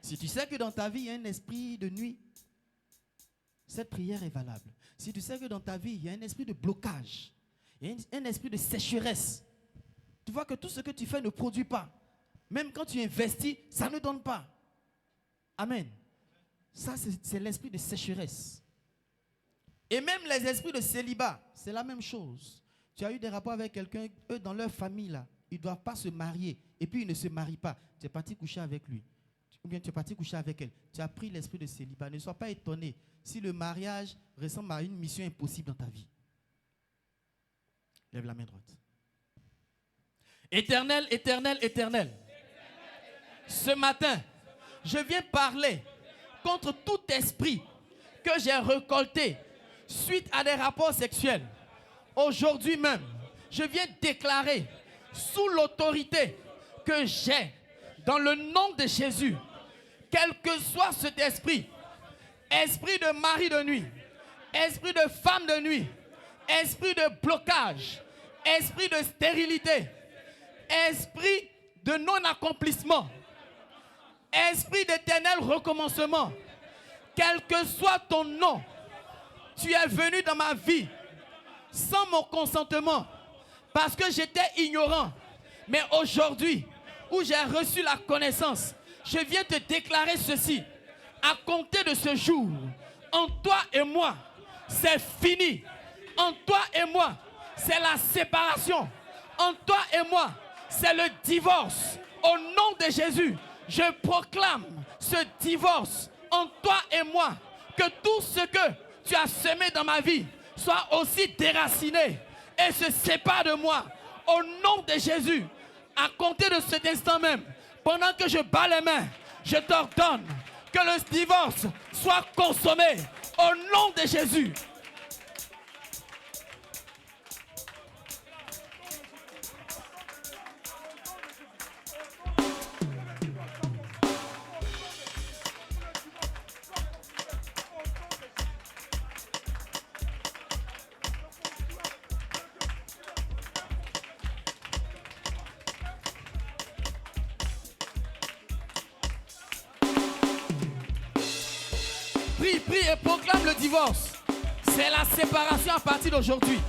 Si tu sais que dans ta vie, il y a un esprit de nuit, cette prière est valable. Si tu sais que dans ta vie, il y a un esprit de blocage, il y a un esprit de sécheresse, tu vois que tout ce que tu fais ne produit pas. Même quand tu investis, ça ne donne pas. Amen. Ça, c'est l'esprit de sécheresse. Et même les esprits de célibat, c'est la même chose. Tu as eu des rapports avec quelqu'un, eux, dans leur famille, là, ils ne doivent pas se marier. Et puis, ils ne se marient pas. Tu es parti coucher avec lui. Ou bien tu es parti coucher avec elle. Tu as pris l'esprit de célibat. Ne sois pas étonné si le mariage ressemble à une mission impossible dans ta vie. Lève la main droite. Éternel, éternel, éternel. Ce matin, je viens parler contre tout esprit que j'ai récolté suite à des rapports sexuels. Aujourd'hui même, je viens déclarer sous l'autorité que j'ai dans le nom de Jésus, quel que soit cet esprit, esprit de mari de nuit, esprit de femme de nuit, esprit de blocage, esprit de stérilité, esprit de non-accomplissement, esprit d'éternel recommencement, quel que soit ton nom, tu es venu dans ma vie sans mon consentement parce que j'étais ignorant. Mais aujourd'hui, où j'ai reçu la connaissance, je viens te déclarer ceci. À compter de ce jour, en toi et moi, c'est fini. En toi et moi, c'est la séparation. En toi et moi, c'est le divorce. Au nom de Jésus, je proclame ce divorce entre toi et moi, que tout ce que tu as semé dans ma vie soit aussi déraciné et se sépare de moi. Au nom de Jésus, à compter de cet instant même, pendant que je bats les mains, je t'ordonne que le divorce soit consommé. Au nom de Jésus. Prie et proclame le divorce. C'est la séparation à partir d'aujourd'hui.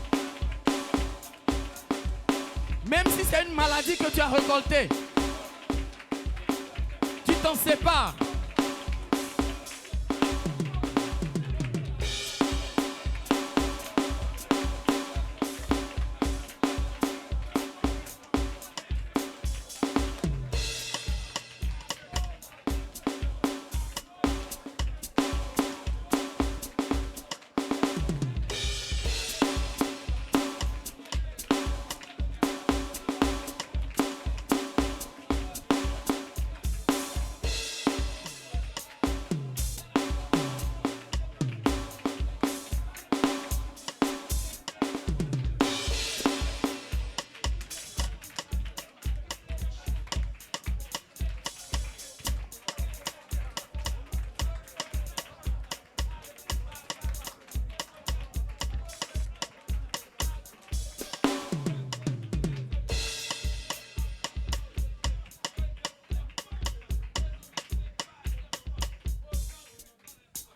Même si c'est une maladie que tu as récoltée, tu t'en sépares.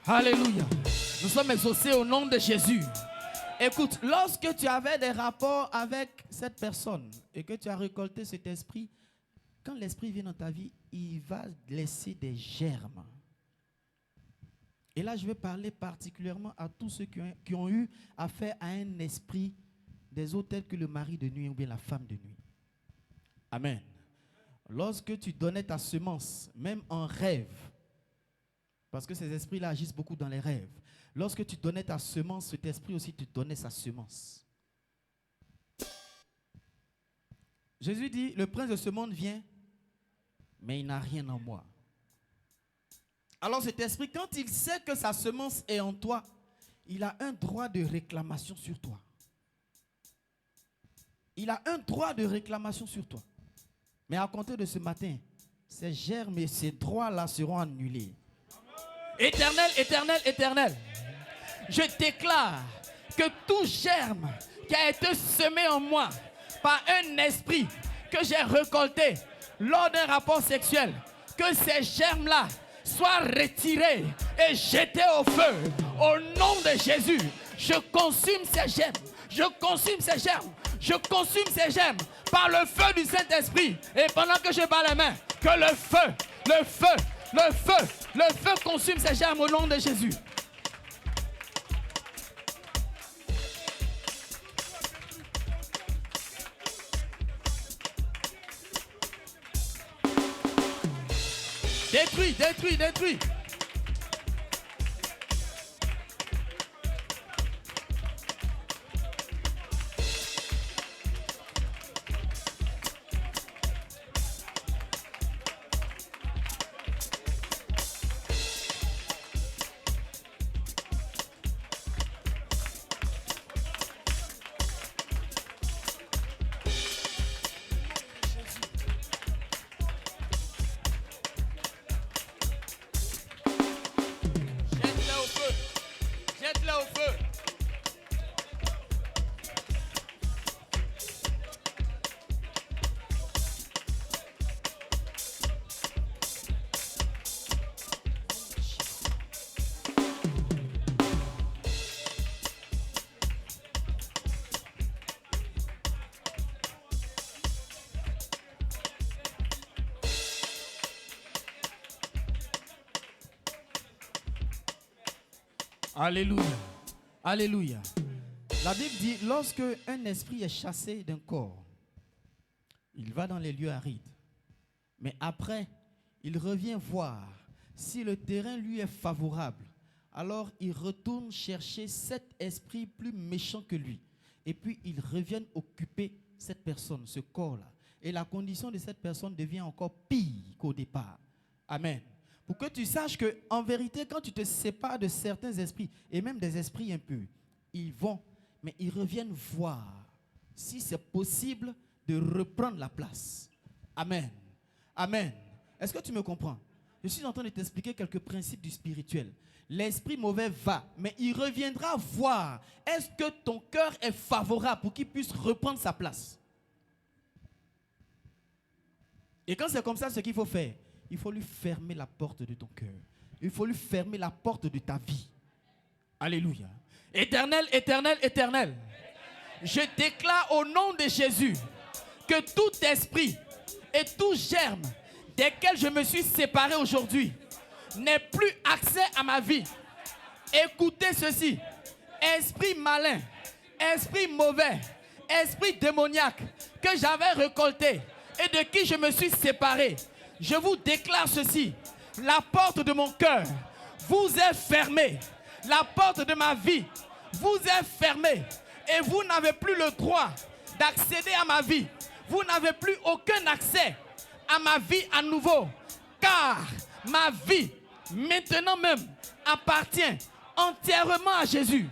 Alléluia. Nous sommes exaucés au nom de Jésus. Écoute, lorsque tu avais des rapports avec cette personne et que tu as récolté cet esprit, quand l'esprit vient dans ta vie, il va laisser des germes. Et là, je vais parler particulièrement à tous ceux qui ont eu affaire à un esprit des autres tels que le mari de nuit ou bien la femme de nuit. Amen. Lorsque tu donnais ta semence, même en rêve, parce que ces esprits-là agissent beaucoup dans les rêves. Lorsque tu donnais ta semence, cet esprit aussi te donnait sa semence. Jésus dit, le prince de ce monde vient, mais il n'a rien en moi. Alors cet esprit, quand il sait que sa semence est en toi, il a un droit de réclamation sur toi. Il a un droit de réclamation sur toi. Mais à compter de ce matin, ces germes et ces droits-là seront annulés. Éternel, éternel, éternel, je déclare que tout germe qui a été semé en moi par un esprit que j'ai récolté lors d'un rapport sexuel, que ces germes-là soient retirés et jetés au feu. Au nom de Jésus, je consume ces germes. Je consume ces germes. Je consume ces germes par le feu du Saint-Esprit. Et pendant que je bats les mains, que le feu, le feu, le feu, le feu consume ces germes au nom de Jésus. Détruis, détruis, détruis. Jette-le au feu. Alléluia. Alléluia. La Bible dit, lorsque un esprit est chassé d'un corps, il va dans les lieux arides. Mais après, il revient voir Si le terrain lui est favorable, alors il retourne chercher 7 esprits plus méchants que lui. Et puis ils reviennent occuper cette personne, ce corps-là. Et la condition de cette personne devient encore pire qu'au départ. Amen. Pour que tu saches qu'en vérité, quand tu te sépares de certains esprits, et même des esprits impurs, ils vont, mais ils reviennent voir si c'est possible de reprendre la place. Amen. Amen. Est-ce que tu me comprends? Je suis en train de t'expliquer quelques principes du spirituel. L'esprit mauvais va, mais il reviendra voir. Est-ce que ton cœur est favorable pour qu'il puisse reprendre sa place? Et quand c'est comme ça, ce qu'il faut faire, il faut lui fermer la porte de ton cœur. Il faut lui fermer la porte de ta vie. Alléluia. Éternel, éternel, éternel. Je déclare au nom de Jésus que tout esprit et tout germe desquels je me suis séparé aujourd'hui n'ait plus accès à ma vie. Écoutez ceci. Esprit malin, esprit mauvais, esprit démoniaque que j'avais récolté et de qui je me suis séparé. Je vous déclare ceci. La porte de mon cœur vous est fermée. La porte de ma vie vous est fermée. Et vous n'avez plus le droit d'accéder à ma vie. Vous n'avez plus aucun accès à ma vie à nouveau. Car ma vie, maintenant même, appartient entièrement à Jésus.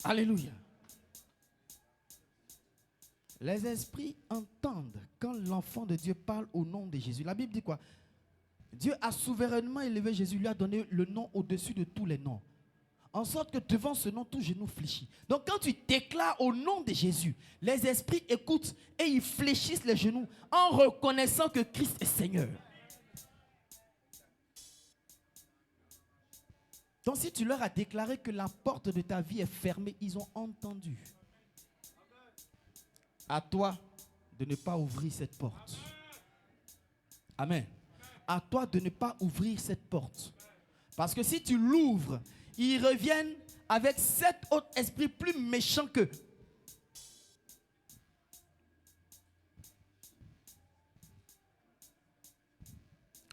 Alléluia. Les esprits entendent quand l'enfant de Dieu parle au nom de Jésus. La Bible dit quoi? Dieu a souverainement élevé Jésus, lui a donné le nom au-dessus de tous les noms. En sorte que devant ce nom, tout genou fléchit. Donc quand tu déclares au nom de Jésus, les esprits écoutent et ils fléchissent les genoux en reconnaissant que Christ est Seigneur. Donc si tu leur as déclaré que la porte de ta vie est fermée, ils ont entendu. À toi de ne pas ouvrir cette porte. Amen. À toi de ne pas ouvrir cette porte. Parce que si tu l'ouvres, ils reviennent avec 7 autres esprits plus méchants qu'eux.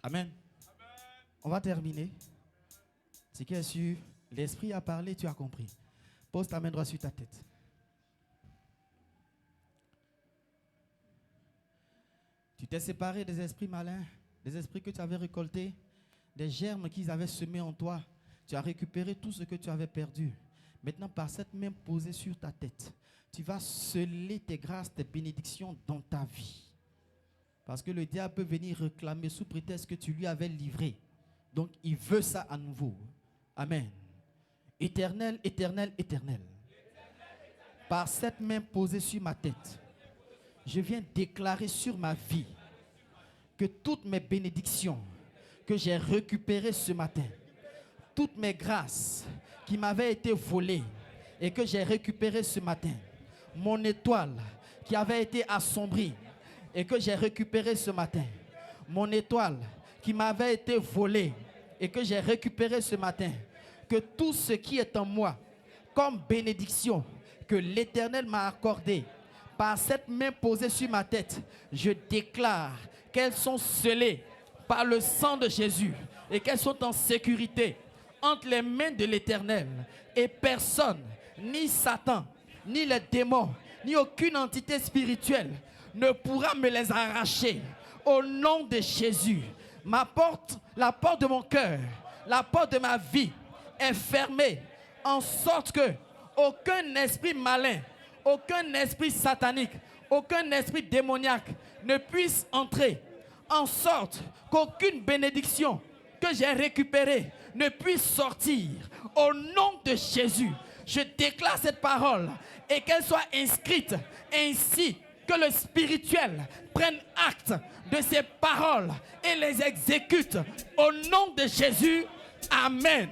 Amen. On va terminer. Ce qui est sûr, l'esprit a parlé, tu as compris. Pose ta main droite sur ta tête. Tu t'es séparé des esprits malins, des esprits que tu avais récoltés, des germes qu'ils avaient semés en toi. Tu as récupéré tout ce que tu avais perdu. Maintenant, par cette main posée sur ta tête, tu vas sceller tes grâces, tes bénédictions dans ta vie. Parce que le diable peut venir réclamer sous prétexte que tu lui avais livré. Donc, il veut ça à nouveau. Amen. Éternel, éternel, éternel. Par cette main posée sur ma tête, je viens déclarer sur ma vie que toutes mes bénédictions que j'ai récupérées ce matin, toutes mes grâces qui m'avaient été volées et que j'ai récupérées ce matin, mon étoile qui avait été assombrie et que j'ai récupérée ce matin, mon étoile qui m'avait été volée et que j'ai récupérée ce matin, que tout ce qui est en moi comme bénédiction que l'Éternel m'a accordé, par cette main posée sur ma tête, je déclare qu'elles sont scellées par le sang de Jésus et qu'elles sont en sécurité entre les mains de l'Éternel. Et personne, ni Satan, ni les démons, ni aucune entité spirituelle ne pourra me les arracher. Au nom de Jésus, ma porte, la porte de mon cœur, la porte de ma vie est fermée, en sorte que aucun esprit malin, aucun esprit satanique, aucun esprit démoniaque ne puisse entrer, en sorte qu'aucune bénédiction que j'ai récupérée ne puisse sortir. Au nom de Jésus, je déclare cette parole et qu'elle soit inscrite ainsi que le spirituel prenne acte de ces paroles et les exécute. Au nom de Jésus, Amen.